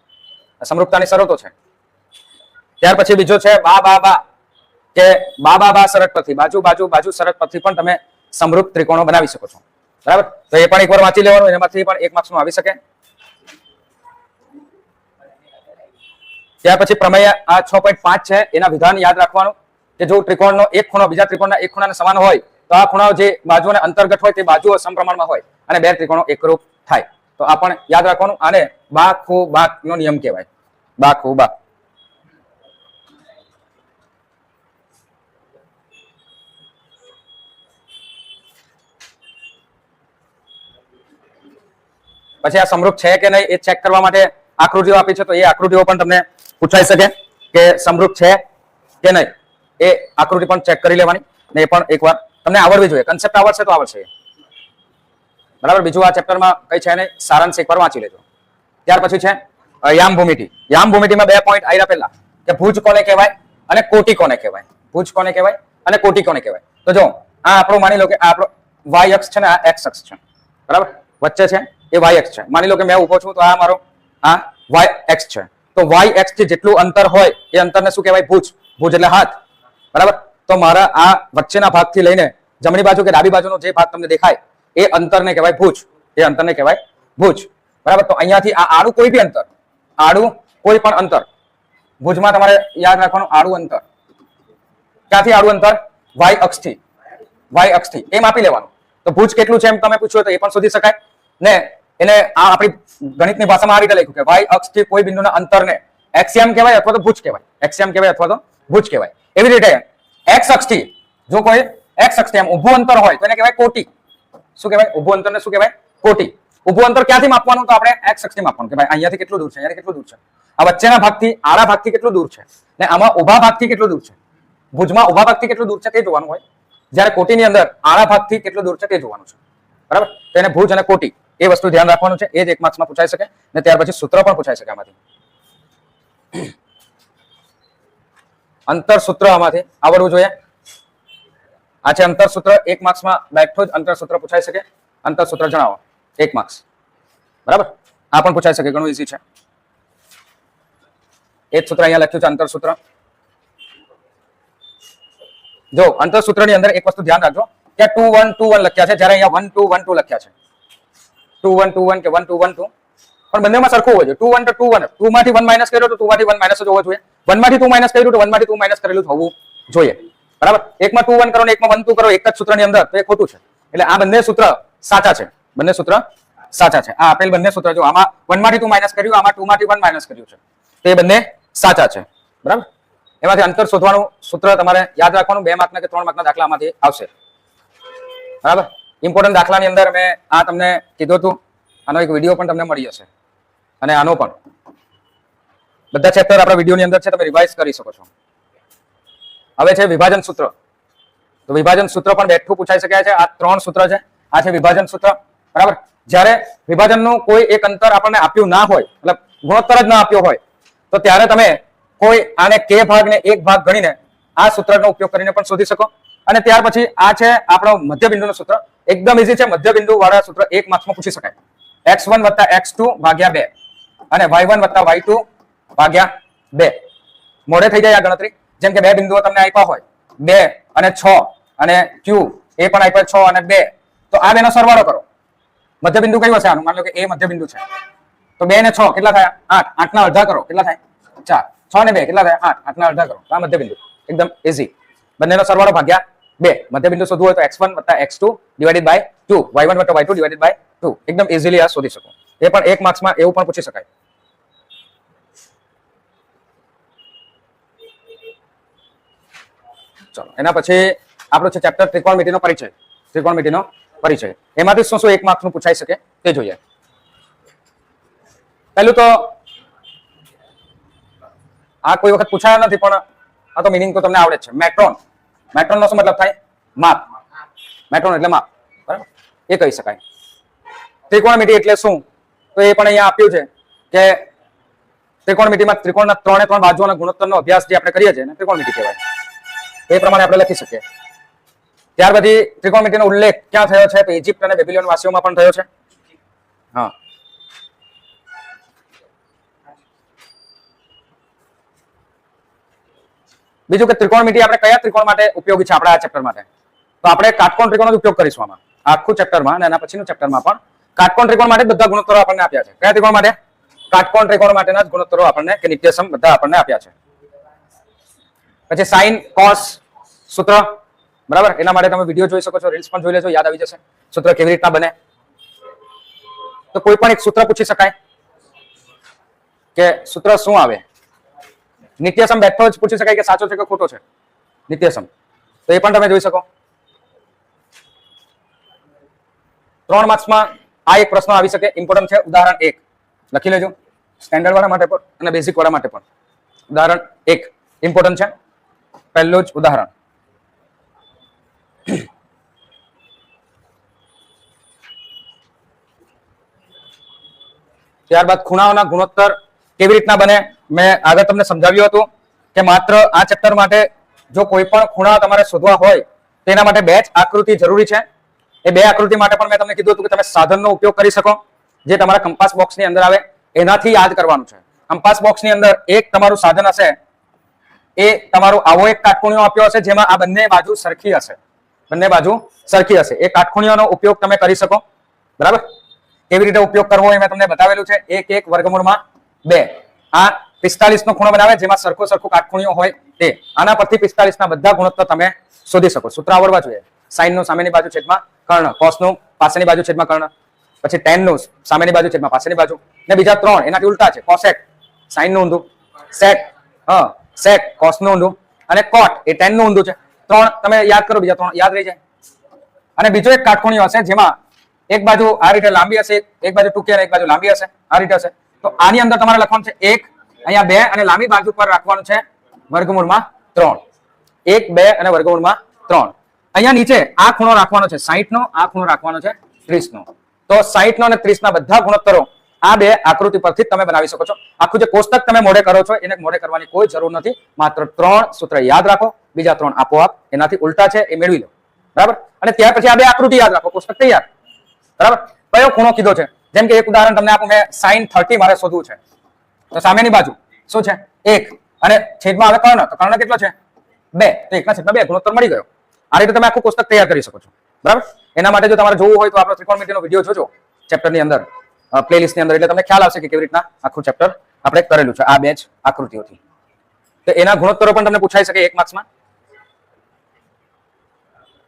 સમરૂપતાની શરતો છે. ત્યાર પછી બીજો છે બા કે બા શરત પરથી, બાજુ શરત પરથી પણ તમે સમરૂપ ત્રિકોણો બનાવી શકો છો, બરાબર? તો એ પણ એકવાર વાંચી લેવાનું, એમાંથી પણ 1 માર્ક્સનું આવી શકે. ત્યાર પછી પ્રમેય આ 6.5 છે, એના વિધાન યાદ રાખવાનું કે જો ત્રિકોણનો એક ખૂણો બીજા ત્રિકોણના એક ખૂણાને સમાન હોય તો આ ખૂણાઓ જે બાજુઓને અંતર્ગત હોય તે બાજુઓ સમપ્રમાણમાં હોય અને બે ત્રિકોણો એકરૂપ થાય. તો આ પણ યાદ રાખવાનું. આને બા નો નિયમ કહેવાય. બા. પછી આ સમરૂપ છે કે નહીં એ ચેક કરવા માટે આકૃતિઓ આપી છે, તો એ આકૃતિઓ પણ તમને પૂછાઈ શકે કે સમરૂપ છે કે નહીં. એ આકૃતિ પણ ચેક કરી લેવાની, ને એ પણ એકવાર તમને આવડવી જોઈએ. કન્સેપ્ટ આવડશે તો આવડશે, બરાબર? બીજું આ ચેપ્ટરમાં કઈ છે નહીં, સારાંશ એકવાર વાંચી લેજો. ત્યાર પછી છે યામ ભૂમિતિ. યામ ભૂમિતિમાં 2 પોઈન્ટ આવ્યા પહેલા કે ભુજ કોને કહેવાય અને કોટી કોને કહેવાય. ભુજ કોને કહેવાય અને કોટી કોને કહેવાય. તો જો આ આપણો માની લો કે આ આપણો y અક્ષ છે ને, આ x અક્ષ છે, બરાબર? વચ્ચે છે એ y અક્ષ છે. માની લો કે મેં ઊભો છું તો આ મારો આ y અક્ષ છે. તો y અક્ષ થી જેટલું અંતર હોય એ અંતરને શું કહેવાય? ભુજ. ભુજ એટલે હાથ, બરાબર? તો મારા આ વચ્ચેના ભાગથી લઈને જમણી બાજુ કે ડાબી બાજુનો જે ભાગ તમને દેખાય એ અંતરને કહેવાય ભુજ. એ અંતરને કહેવાય ભુજ, બરાબર? તો અહીંયાથી આ આડું કોઈ બી અંતર, આડું કોઈ પણ અંતર ભુજમાં તમારે યાદ રાખવાનું. આડું અંતર ક્યાંથી? આડું અંતર y અક્ષથી એ માપી લેવાનું. તો ભુજ કેટલું છે એમ તમે પૂછ્યું તો એ પણ શોધી શકાય ને. એને આ આપણી ગણિતની ભાષામાં આ રીતે લખ્યું કે y અક્ષથી કોઈ બિંદુના અંતરને એક્સિયમ કહેવાય અથવા તો ભુજ કહેવાય. એક્સિયમ કહેવાય અથવા તો ભુજ કહેવાય. એવી રીતે એક્સ અક્ષથી જો કોઈ એક્સ અક્ષથી આમ ઊભું અંતર હોય તો એને કહેવાય કોટી. શું કહેવાય? ઊભું અંતરને શું કહેવાય? કોટી. ઊભું અંતર ક્યાંથી માપવાનું? તો આપણે એક્સ અક્ષથી માપવાનું કે ભાઈ અહીંયાથી કેટલું દૂર છે, અહીંયાથી કેટલું દૂર છે, આ વચ્ચેના ભાગથી આડા ભાગથી કેટલું દૂર છે, ને આમાં ઊભા ભાગથી કેટલું દૂર છે. ભુજમાં ઊભા ભાગથી કેટલું દૂર છે તે જોવાનું હોય, જ્યારે કોટીની અંદર આડા ભાગથી કેટલું દૂર છે તે જોવાનું છે. બરાબર? તો એને ભુજ અને કોટી એ વસ્તુ ધ્યાન રાખવાનું છે. એ જ 1 માર્ક્સમાં પૂછાઈ શકે ને ત્યાર પછી સૂત્ર પણ પૂછાઈ શકે આમાંથી. અંતર સૂત્ર આમાંથી આવડવું જોઈએ. આ છે અંતર સૂત્ર. 1 માર્ક્સમાં બેઠો જ અંતર સૂત્ર પૂછાઈ શકે. અંતર સૂત્ર જણાવો. 1 માર્ક્સ. બરાબર? આ પણ પૂછાઈ શકે, ઘણું ઈઝી છે. એ જ સૂત્ર અહીંયા લખ્યું છે અંતર સૂત્ર. જો અંતર સૂત્રની અંદર એક વસ્તુ ધ્યાન રાખજો કે 2 1 2 1 લખ્યા છે, જ્યારે અહીંયા 1 2 1 2 લખ્યા છે. 2 1 2 1 કે 1 2 1 2 પણ બંનેમાં સરખું હોય છે. 2 1 તો 2 1, 2 માંથી 1 માઇનસ કર્યો તો 2 માંથી 1 માઇનસ જ હોવો જોઈએ. 1 માંથી 2 માઇનસ કર્યું તો 1 માંથી 2 માઇનસ કરેલું હોવું જોઈએ. બરાબર? એકમાં 2 1 કરો ને એકમાં 1 2 કરો એક જ સૂત્રની અંદર, તો એ ખોટું છે. એટલે આ બંને સૂત્ર સાચા છે. બંને સૂત્ર સાચા છે. આ આપેલ બંને સૂત્ર જો આમાં 1 માંથી 2 માઇનસ કર્યું, આમાં 2 માંથી 1 માઇનસ કર્યું છે, તો એ બંને સાચા છે. બરાબર? એમાંથી અંતર શોધવાનું સૂત્ર તમારે યાદ રાખવાનું. 2 માર્કના કે 3 માર્કના દાખલામાંથી આવશે. બરાબર? ઇમ્પોર્ટન્ટ દાખલાની અંદર મેં આ તમને કીધું હતું. આનો એક વિડીયો પણ તમને મળી જશે અને આનો પણ. બધા ચેપ્ટર આપણા વિડીયોની અંદર છે, તમે રિવાઇઝ કરી શકો છો. હવે છે વિભાજન સૂત્ર. તો વિભાજન સૂત્ર પણ બેઠું પૂછાઈ શકાય છે. આ 3 સૂત્ર છે. આ છે વિભાજન સૂત્ર. બરાબર? જ્યારે વિભાજનનું કોઈ એક અંતર આપણને આપ્યું ના હોય, મતલબ ગુણોત્તર જ ના આપ્યો હોય, તો ત્યારે તમે કોઈ આને k ભાગ ને 1 ભાગ ગણીને આ સૂત્રનો ઉપયોગ કરીને પણ શોધી શકો. અને ત્યાર પછી આ છે આપણો મધ્યબિંદુનું સૂત્ર. એકદમ ઈઝી છે. મધ્યબિંદુ વાળા સૂત્ર 1 માર્ક્સમાં પૂછી શકાય. x1 + x2 ભાગ્યા 2 અને y1 + y2 ભાગ્યા 2. મોડે થઈ જાય આ ગણતરી. જેમ કે 2 બિંદુઓ તમને આપ્યા હોય, 2 અને 6 અને q એ પણ આપ્યા 6 અને 2, તો આ બેનો સરવાળો કરો. મધ્યબિંદુ કયું હશે આનું? માની લો કે એ મધ્યબિંદુ છે, તો 2 ને 6 કેટલા થયા? 8. 8 ના અડધા કરો, કેટલા થાય? 4. 6 ને 2 કેટલા થાય? 8. 8 ના અડધા કરો. આ મધ્યબિંદુ એકદમ ઈઝી. બંનેનો સરવાળો ભાગ્યા 2. મધ્યબિંદુ શોધવું હોય તો x1 + x2 divided by 2, y1 + y2 divided by 2. એકદમ ઈઝીલી આ શોધી શકો. એ પણ 1 માર્ક્સમાં એવું પણ પૂછી શકાય. ચલો એના પછી આપણો છે ચેપ્ટર ત્રિકોણમિતિનો પરિચય. ત્રિકોણમિતિનો પરિચય એમાંથી શું શું 1 માર્ક્સનું પૂછાઈ શકે તે જોઈએ. પહેલું તો આ કોઈ વખત પૂછાયો નથી, પણ આ તો મિનિંગ તો તમને આવડે જ છે. મેટ્રોન. મેટ્રોનનો શું મતલબ થાય? માપ. મેટ્રોન એટલે માપ. બરાબર? એ કહી શકાય. ત્રિકોણમિતિ એટલે શું? તો એ પણ અહીંયા આપ્યું છે કે ત્રિકોણમિતિમાં ત્રિકોણના 3 બાજુઓના ગુણોત્તરનો અભ્યાસ જે આપણે કરીએ છીએ ને ત્રિકોણમિતિ કહેવાય. એ પ્રમાણે આપણે લખી શકીએ. ત્યાર પછી ત્રિકોણમિતિનો ઉલ્લેખ ક્યાં થયો છે? તો ઇજિપ્ત અને બેબીલોન વાસીઓમાં પણ થયો છે. હા, બીજું કે ત્રિકોણમિતિ આપણે કયા ત્રિકોણ માટે ઉપયોગી છે? આપણા આ ચેપ્ટર માટે તો આપણે કાટકોણ ત્રિકોણનો ઉપયોગ કરીશું આમાં. આખું ચેપ્ટરમાં અને એના પછીનું ચેપ્ટરમાં પણ કાટકોણ ત્રિકોણ માટે બધા ગુણોત્તરો આપણને આપ્યા છે. કયા ત્રિકોણ માટે? કાટકોણ ત્રિકોણ માટેના જ ગુણોત્તરો આપણને કે નિત્યસમ બધા આપણને આપ્યા છે. પછી સાઇન કોસ સૂત્ર. બરાબર? એના માટે તમે વિડીયો જોઈ શકો છો, રીલ્સ પણ જોઈ લેજો, યાદ આવી જશે સૂત્ર કેવી રીતના બને. તો કોઈ પણ એક સૂત્ર પૂછી શકાય કે સૂત્ર શું આવે. નિત્યસમ બેઠો જ પૂછી શકાય કે સાચો છે કે ખોટો છે નિત્યસમ, તો એ પણ તમે જોઈ શકો. 3 માર્ક્સમાં આ એક પ્રશ્ન આવી શકે, ઇમ્પોર્ટન્ટ છે. ઉદાહરણ 1 લખી લેજો, સ્ટેન્ડર્ડ વાળા માટે પણ અને બેઝિક વાળા માટે પણ. ઉદાહરણ 1 ઇમ્પોર્ટન્ટ છે. પહેલું જ ઉદાહરણ. ત્યારબાદ ખૂણાઓના ગુણોત્તર કેવી રીતના બને મેં આગળ તમને સમજાવ્યું હતું કે માત્ર આ ચેપ્ટર માટે જો કોઈ પણ ખૂણા તમારે શોધવા હોય તેના માટે 2 જ આકૃતિ જરૂરી છે. એ 2 આકૃતિ માટે પણ મેં તમને કીધું હતું કે તમે સાધનનો ઉપયોગ કરી શકો, જે તમારા કંપાસ બોક્સની અંદર આવે એનાથી યાદ કરવાનું છે. કંપાસ બોક્સની અંદર એક તમારું સાધન હશે, એ તમારું આવો એક કાટખૂણિયો આપ્યો હશે જેમાં આ બંને બાજુ સરખી હશે. બંને બાજુ સરખી હશે. એ કાટખૂણિયાનો ઉપયોગ તમે કરી શકો. બરાબર? કેવી રીતે ઉપયોગ કરવો એ મેં તમને બતાવેલું છે. 1 1 વર્ગમૂળમાં 2. આ 45 નો ખૂણો બનાવે જેમાં સરખો કાટખૂણિયો હોય તે. આના પરથી 45 ના બધા ગુણોત્તર તમે શોધી શકો. સૂત્ર આવડવા જોઈએ. સાઈન નું સામેની બાજુ છેદમાં કર્ણ, કોસ નું પાછળની બાજુ છેદમાં કર્ણ, પછી ટેન નું સામેની બાજુ છેદમાં પાછળની બાજુ, ને બીજા 3 એનાથી ઉલટા છે. કોસેક સાઈન નું ઊંધું, સેક સેક કોસ નું ઊંધું, અને કોટ એ 10 નું ઊંધું છે. 3 તમે યાદ કરો, બીજા 3 યાદ રહી જાય. અને બીજો એક કાટખૂણિયો હશે જેમાં એક બાજુ આ રીતે લાંબી હશે, એક બાજુ ટૂંકી અને એક બાજુ લાંબી હશે, આ રીતે હશે. તો આની અંદર તમારે લખવાનું છે 1, અહીંયા 2 અને લાંબી બાજુ પર રાખવાનું છે વર્ગમૂળમાં 3. 1, 2 અને વર્ગમૂળમાં 3. અહીંયા નીચે આ ખૂણો રાખવાનો છે 60 નો, આ ખૂણો રાખવાનો છે 30 નો. તો 60 નો અને 30 ના બધા ગુણોત્તરો આ બે આકૃતિ પરથી તમે બનાવી શકો છો. આખું જે કોષ્ટક તમે મોઢે કરો છો એને મોઢે કરવાની કોઈ જરૂર નથી. માત્ર 3 સૂત્ર યાદ રાખો, બીજા 3 આપોઆપ એનાથી ઉલટા છે એ મેળવી લો. બરાબર. અને ત્યાર પછી આ બે આકૃતિ યાદ રાખો, કોષ્ટક તૈયાર. બરાબર. કયો ખૂણો કીધો છે? જેમ કે એક ઉદાહરણ તમને આપું, મેં sin 30 મારે શોધવું છે. તો સામેની બાજુ શું છે? 1 અને છેદમાં આવે કર્ણ. તો કર્ણ કેટલો છે? 2. તો 1/2 ગુણોત્તર મળી ગયો. આ રીતે તમે આખું કોષ્ટક તૈયાર કરી શકો છો. બરાબર. એના માટે જો તમારે જોવું હોય તો આપણો ત્રિકોણમિતિનો વિડિયો જોજો ચેપ્ટરની અંદર, પ્લેલિસ્ટની અંદર, એટલે તમને ખ્યાલ આવશે કે કેવી રીતના આખું ચેપ્ટર આપણે કરેલું છે આ બે જ આકૃતિઓથી. તો એના ગુણોત્તરો પણ તમને પૂછાઈ શકે 1 માર્ક્સમાં.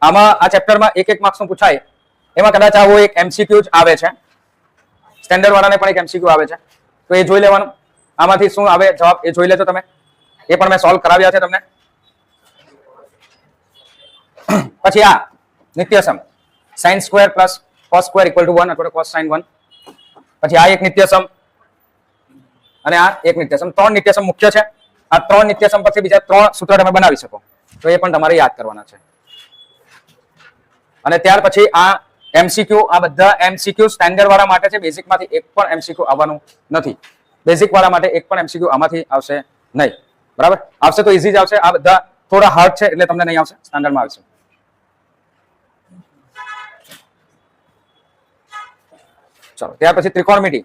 આમાં આ ચેપ્ટરમાં 1 માર્ક્સનું પૂછાય. એમાં કદાચ આવો એક એમસીક્યુ જ આવે છે, સ્ટેન્ડર્ડ વાળાને પણ એક એમસીક્યુ આવે છે. તો એ જોઈ લેવાનું, આમાંથી શું આવે જવાબ એ જોઈ લેજો તમે. એ પણ મેં સોલ્વ કરાવ્યા છે તમને. પછી આ નિત્યસમ sin square plus cos square equal to 1 અથવા cos sin 1. પછી આ એક નિત્યસમ અને આ એક નિત્યસમ. 3 નિત્યસમ મુખ્ય છે. આ 3 નિત્યસમ પછી બીજા 3 સૂત્ર તમે બનાવી શકો. તો એ પણ તમારે યાદ કરવાના છે. અને ત્યાર પછી આ એમસીક્યુ, આ બધા એમસીક્યુ સ્ટેન્ડર્ડ વાળા માટે છે. બેઝિક માંથી એક પણ એમસીક્યુ આવવાનું નથી. બેઝિક વાળા માટે એક પણ એમસીક્યુ આમાંથી આવશે નહીં. બરાબર. આવશે તો ઈઝી જ આવશે. આ બધા થોડા હાર્ડ છે એટલે તમને નહીં આવશે, સ્ટાન્ડર્ડમાં આવશે. ચલો ત્યાર પછી ત્રિકોણમિતિ.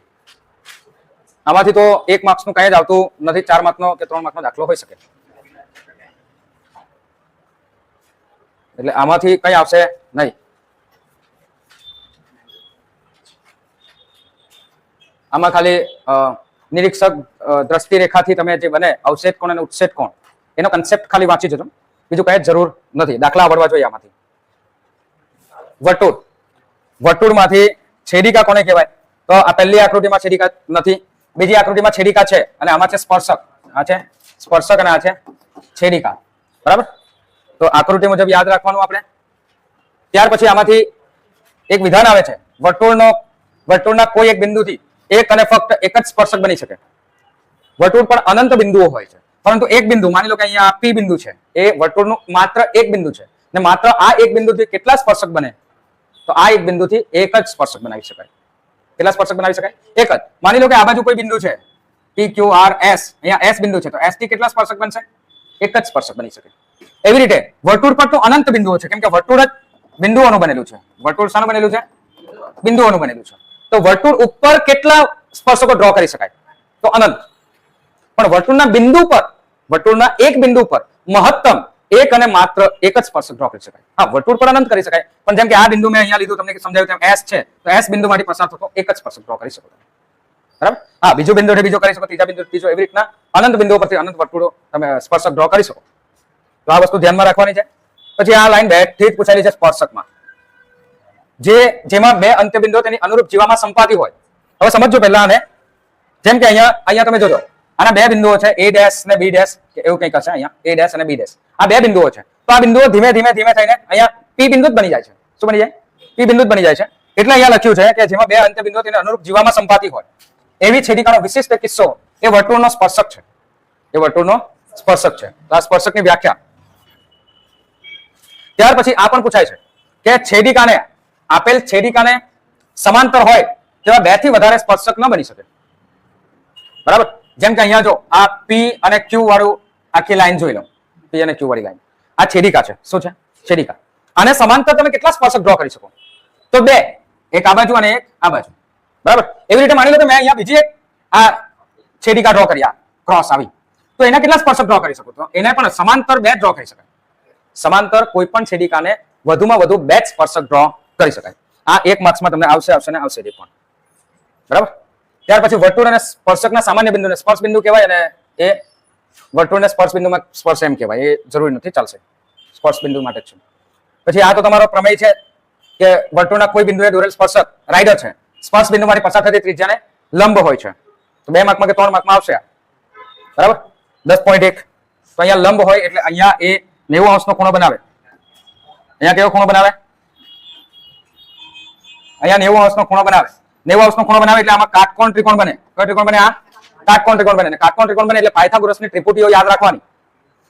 આમાંથી તો 1 માર્ક્સનું કંઈ જ આવતું નથી. 4 માર્કનો કે 3 માર્કનો દાખલો હોઈ શકે. એટલે આમાંથી કંઈ આવશે નહીં. આમાં ખાલી નિરીક્ષક દ્રષ્ટિ રેખાથી તમે જે બને અવક્ષેપ કોણ અને ઉત્ક્ષેપ કોણ એનો કન્સેપ્ટ ખાલી વાંચી જજો. બીજું કઈ જરૂર નથી. દાખલા આવડવા જોઈએ આમાંથી. વર્તુળ, વર્તુળમાંથી છેદિકા કોને કહેવાય? તો આ પહેલી આકૃતિમાં છેદિકા નથી, બીજી આકૃતિમાં છેદિકા છે અને આમાં છે સ્પર્શક. આ છે સ્પર્શક અને આ છે છેદિકા. બરાબર. તો આકૃતિ મુજબ યાદ રાખવાનું આપણે. ત્યાર પછી આમાંથી એક વિધાન આવે છે, વર્તુળના કોઈ એક બિંદુથી એક અને ફક્ત એક જ સ્પર્શક બની શકે. વર્તુળ પણ અનંત બિંદુઓ હોય છે, પરંતુ એક બિંદુ, માની લો કે અહીંયા પી બિંદુ છે, એ વર્તુળનું માત્ર એક બિંદુ છે ને માત્ર આ એક બિંદુથી કેટલા સ્પર્શક બને? તો આ એક બિંદુથી એક જ સ્પર્શક બનાવી શકાય. કેટલા સ્પર્શક બનાવી શકાય? એક જ. માની લો કે આ બાજુ કોઈ બિંદુ છે P Q R S, અહીંયા S બિંદુ છે, તો S થી કેટલા સ્પર્શક બનશે? એક જ સ્પર્શક બની શકે. એવી રીતે વર્તુળ પર તો અનંત બિંદુઓ છે, કેમ કે વર્તુળ જ બિંદુઓનું બનેલું છે. વર્તુળ શાનું બનેલું છે? બિંદુઓનું બનેલું છે. તો વર્તુળ ઉપર કેટલા સ્પર્શકો ડ્રો કરી શકાય? તો અનંત. પણ વર્તુળના બિંદુ પર, વર્તુળના એક બિંદુ પર મહત્તમ એક અને માત્ર એક જ સ્પર્શક ડ્રો કરી શકાય. હા, વર્તુળ પર અનંત કરી શકાય, પણ જેમ કે આ બિંદુ મેં અહીંયા લીધું, તમને સમજાવ્યું તેમ S છે, તો S બિંદુમાંથી પસાર થતો એક જ સ્પર્શક ડ્રો કરી શકો. બરાબર. હા, બીજો બિંદુ બીજો કરી શકો, ત્રીજા બિંદુ ત્રીજો, એવી રીતના અનંત બિંદુઓ પરથી અનંત વર્તુળો તમે સ્પર્શક ડ્રો કરી શકો. તો આ વસ્તુ ધ્યાનમાં રાખવાની છે. પછી આ લાઈન બેઠી જ પૂછાયેલી છે સ્પર્શકમાં, જેમાં બે અંત્યબિંદુઓ તેની અનુરૂપ જીવામાં સંપાતી હોય. હવે સમજો પહેલા આને. જેમ કે અહીંયા તમે જોજો, આના બે બિંદુઓ છે, A ડેશ ને B ડેશ, કે એવું કંઈક હશે. અહીંયા A ડેશ અને B ડેશ, આ બે બિંદુઓ છે. તો આ બિંદુઓ ધીમે ધીમે થઈને અહીંયા P બિંદુ જ બની જાય છે. શું બની જાય? P બિંદુ જ બની જાય છે. એટલે અહીંયા લખ્યું છે કે જેમાં બે અંત્યબિંદુઓ તેને અનુરૂપ જીવામાં સંપાતી હોય એવી છેદિકાનો વિશિષ્ટ કિસ્સો એ વર્તુળનો સ્પર્શક છે. એ વર્તુળનો સ્પર્શક છે. તો આ સ્પર્શકની વ્યાખ્યા. ત્યાર પછી આ પણ પૂછાય છે કે છેદિકાને, આપેલ છેદિકાને સમાંતર હોય તેવા 2 થી વધારે સ્પર્શક ન બની શકે. બરાબર. જેમ કે અહીંયા જો આ P અને Q વાળું આખી લાઈન જોઈ લો, P અને Q વાળી લાઈન, આ છેદિકા છે. શું છે? છેદિકા. આને સમાંતર તમે કેટલા સ્પર્શક ડ્રો કરી શકો? તો 2, એક આ બાજુ અને એક આ બાજુ. બરાબર. એવી રીતે માની લો કે મેં અહીંયા બીજી એક આ છેદિકા ડ્રો કરી, આ ક્રોસ આવી, તો એના કેટલા સ્પર્શક ડ્રો કરી શકો? તો એને પણ સમાંતર 2 ડ્રો કરી શકાય. સમાંતર કોઈ પણ છેદિકાને વધુમાં વધુ 2 સ્પર્શક ડ્રો કરી શકાય. આ 1 માર્ક્સમાં તમને આવશે ને આવશે પણ. બરાબર. ત્યાર પછી વર્તુળ અને સ્પર્શકના સામાન્ય બિંદુને સ્પર્શ બિંદુ કહેવાય, અને એ વર્તુળને સ્પર્શ બિંદુમાં સ્પર્શ એમ કહેવાય. એ જરૂરી નથી, ચાલશે. સ્પર્શ બિંદુ માટે જ છે. પછી આ તો તમારો પ્રમેય છે કે વર્તુળના કોઈ બિંદુએ દોરેલ સ્પર્શક રાઇડર છે, સ્પર્શ બિંદુમાંથી પસાર થતી ત્રિજ્યાને લંબ હોય છે. તો 2 માર્કમાં કે 3 માર્કમાં આવશે. બરાબર. 10.1. તો અહીંયા લંબ હોય એટલે અહીંયા એ 90 અંશનો ખૂણો બનાવે. અહીંયા કેવો ખૂણો બનાવે? અહીંયા 90 અંશનો ખૂણો બનાવે. 90 અંશનો ખૂણો બનાવે એટલે આમાં કાટકોણ ત્રિકોણ બને. કયો ત્રિકોણ બને? આ કાટકોણ ત્રિકોણ બને. કાટકોણ ત્રિકોણ બને એટલે પાયથાગોરસની ત્રિપુટીઓ યાદ રાખવાની.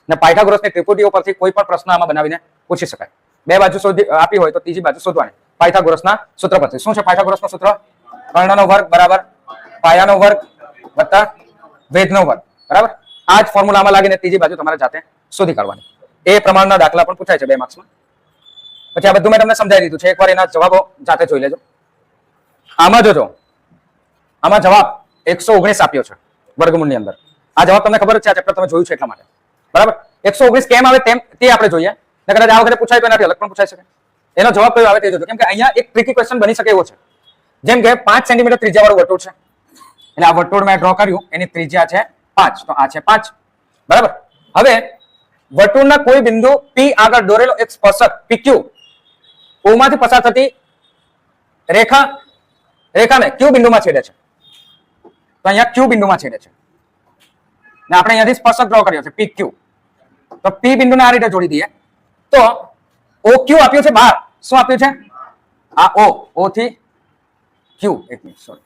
ને પાયથાગોરસની ત્રિપુટીઓ પરથી કોઈ પણ પ્રશ્ન આમાં બનાવીને પૂછી શકાય. બે બાજુ શોધી આપી હોય તો ત્રીજી બાજુ શોધવાની. પાયથાગોરસના સૂત્ર પરથી. શું છે પાયથાગોરસનું સૂત્ર? કર્ણનો વર્ગ બરાબર પાયાનો વર્ગ વત્તા વેધનો વર્ગ. બરાબર? આ જ ફોર્મ્યુલામાં લાગીને ત્રીજી બાજુ તમારે જાતે શોધી કાઢવાની. એ પ્રમાણના દાખલા પણ પૂછાય છે 2 માર્ક્સમાં. પછી આ બધું મેં તમને સમજાવી દીધું છે. એકવાર એના જવાબો જાતે જોઈ લેજો. આમાં જોજો, આમાં જવાબ 119 આપ્યો છે વર્ગમૂળની અંદર. આ જવાબ તમને ખબર જ છે, આ ચેપ્ટર તમે જોયું છે એટલા માટે. બરાબર? 119 કેમ આવે તેમ તે આપણે જોઈએ. ને કદાચ આ વખતે પૂછાય તો એનાથી અલગ પણ પૂછાઈ શકે. એનો જવાબ કયો આવે તે જોજો. કેમ કે અહીંયા એક ટ્રિકી ક્વેશ્ચન બની શકે એવો છે. જેમ કે 5 સેન્ટીમીટર ત્રિજ્યાવાળું વર્તુળ છે. એટલે આ વર્તુળ મેં ડ્રો કર્યું, એની ત્રિજ્યા છે 5, તો આ છે 5. બરાબર? હવે વર્તુળના કોઈ બિંદુ P આગળ દોરેલો એક સ્પર્શક PQ O માંથી પસાર થતી રેખાને Q બિંદુમાં છેદે છે. તો અહીંયા Q બિંદુમાં છેદે છે. ને આપણે અહીંયાથી સ્પર્શક ડ્રો કર્યો છે PQ. તો P બિંદુને આ રીતે જોડી દઈએ તો OQ આપ્યું છે 12. શું આપ્યું છે? આ O થી Q. એક મિનિટ, સોરી.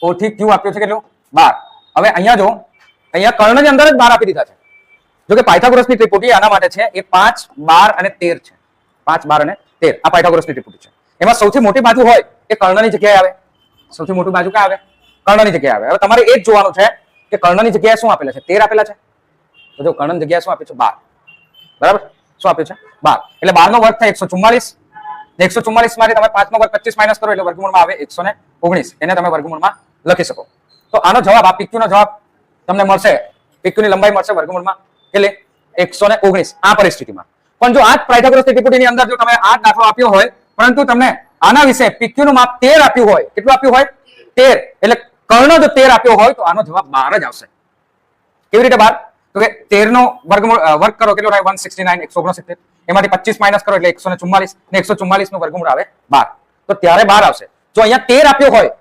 O થી Q આપ્યું છે કેટલું? 12. હવે અહીંયા જો, અહીંયા કર્ણની અંદર જ 12 આપી દીધા છે. જો કે પાયથાગોરસની ત્રિપુટી આના માટે છે. એ 5, 12 અને 13 છે. 5, 12 અને 13 આ પાયથાગોરસની ત્રિપુટી છે. એમાં સૌથી મોટી બાજુ હોય એ કર્ણની જગ્યાએ આવે. સૌથી મોટી બાજુ ક્યાં આવે? કર્ણની જગ્યાએ આવે. હવે તમારે એ જ જોવાનું છે કે કર્ણની જગ્યાએ શું આપેલા છે? 13 આપેલા છે. તો જો કર્ણની જગ્યાએ શું આપ્યું છે? 12. બરાબર? શું આપ્યું છે? 12. એટલે 12 નો વર્ગ થાય 144. 144 માંથી તમે 5 નો વર્ગ 25 માઇનસ કરો એટલે વર્ગમૂળમાં આવે 119. એને તમે વર્ગમૂળમાં લખી શકો. તો આનો જવાબ, આ PQ નો જવાબ તમને મળશે. PQ ની લંબાઈ મળશે વર્ગમૂળમાં એટલે 119 આ પરિસ્થિતિમાં. પણ જો આ જ પાયથાગોરસની ત્રિપુટીની અંદર જો તમે આ દાખલો આપ્યો હોય પરંતુ તમને આના વિશે PQ નું માપ 13 આપ્યું હોય, કેટલું આપ્યું હોય? 13. એટલે કર્ણ જો 13 આપ્યો હોય તો આનો જવાબ 12 જ આવશે. કેવી રીતે 12? તો કે 13 નો વર્ગ કરો કેટલો થાય? 169, 169. એમાંથી 25 માઇનસ કરો એટલે 144 ને 144 નું વર્ગમૂળ આવે 12. તો ત્યારે 12 આવશે. જો અહીંયા 13 આપ્યો હોય,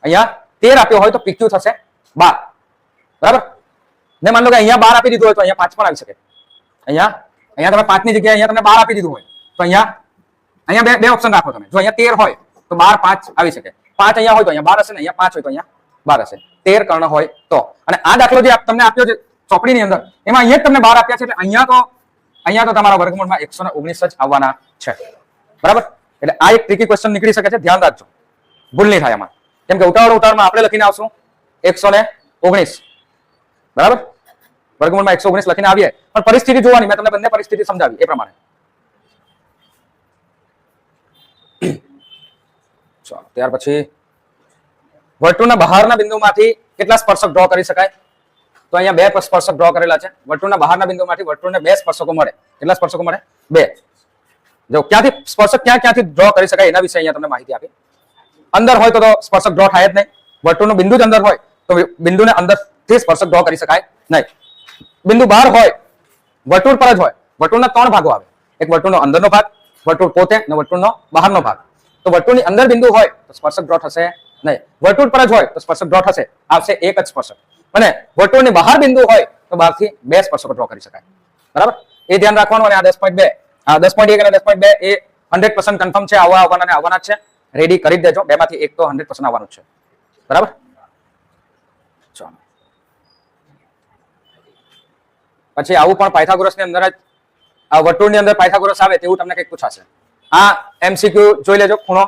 અહીંયા 13 આપ્યો હોય તો PQ થશે 12. બરાબર? ને માન લો કે અહીંયા 12 આપી દીધું હોય તો અહીંયા 5 પણ આવી શકે. અહીંયા તમે 5 ની જગ્યાએ અહીંયા તમને 12 આપી દીધું હોય તો અહીંયા બે ઓપ્શન રાખો તમે. જો અહીંયા 13 હોય તો 12, 5 આવી શકે. 5 અહીંયા હોય તો અહીંયા 12 હશે ને અહીંયા 5 હોય તો અહીંયા 12 હશે. 13 કર્ણ હોય તો. અને આ દાખલો જે તમને આપ્યો છે ચોપડીની અંદર, એમાં અહીંયા જ તમને 12 આપ્યા છે એટલે અહીંયા તો તમારા વર્ગમૂળમાં 119 જ આવવાના છે. બરાબર? એટલે આ એક ટ્રિકી ક્વેશ્ચન નીકળી શકે છે. ધ્યાન રાખજો, ભૂલ નહીં થાય એમાં. કેમ કે ઉતાવળમાં આપણે લખીને આવશું 119. બરાબર? વર્ગમૂળમાં 119 લખીને આવીએ પણ પરિસ્થિતિ જોવાની. મેં તમને બંને પરિસ્થિતિ સમજાવી એ પ્રમાણે. ચાલો, ત્યાર પછી વર્તુળના બહારના બિંદુમાંથી કેટલા સ્પર્શક ડ્રો કરી શકાય? તો અહીંયા 2 સ્પર્શક ડ્રો કરેલા છે. વર્તુળના બહારના બિંદુમાંથી વર્તુળને 2 સ્પર્શકો મળે. કેટલા સ્પર્શકો મળે? 2. જો ક્યાંથી સ્પર્શક ક્યાંથી ડ્રો કરી શકાય એના વિશે અહીંયા તમને માહિતી આપી. અંદર હોય તો સ્પર્શક ડ્રો થાય જ નહીં. વર્તુળનું બિંદુ જ અંદર હોય તો બિંદુને અંદરથી સ્પર્શક ડ્રો કરી શકાય નહીં. બિંદુ બહાર હોય, વર્તુળ પર જ હોય, વર્તુળના 3 ભાગો આવે. એક વર્તુળનો અંદરનો ભાગ, વર્તુળ પોતે અને વર્તુળનો બહારનો ભાગ. તો વર્તુળની અંદર બિંદુ હોય તો સ્પર્શક ડ્રો થશે નહીં. વર્તુળ પર જ હોય તો સ્પર્શક ડ્રો થશે, આવશે એક જ સ્પર્શક. અને વર્તુળની બહાર બિંદુ હોય તો બહારથી 2 સ્પર્શકો ડ્રો કરી શકાય. બરાબર? એ ધ્યાન રાખવાનું. અને આ 10.2 આ 10.1 અને 10.2 એ 100% કન્ફર્મ છે. આવવાના જ છે. રેડી કરી દેજો. 2 માંથી એક તો 100% આવવાનું છે. બરાબર? ચાલો, પછી આવું પણ પાયથાગોરસની અંદર જ આ વર્તુળની અંદર પાયથાગોરસ આવે તેવું તમને કંઈક પૂછાશે. આ MCQ જોઈ લેજો. ખૂણો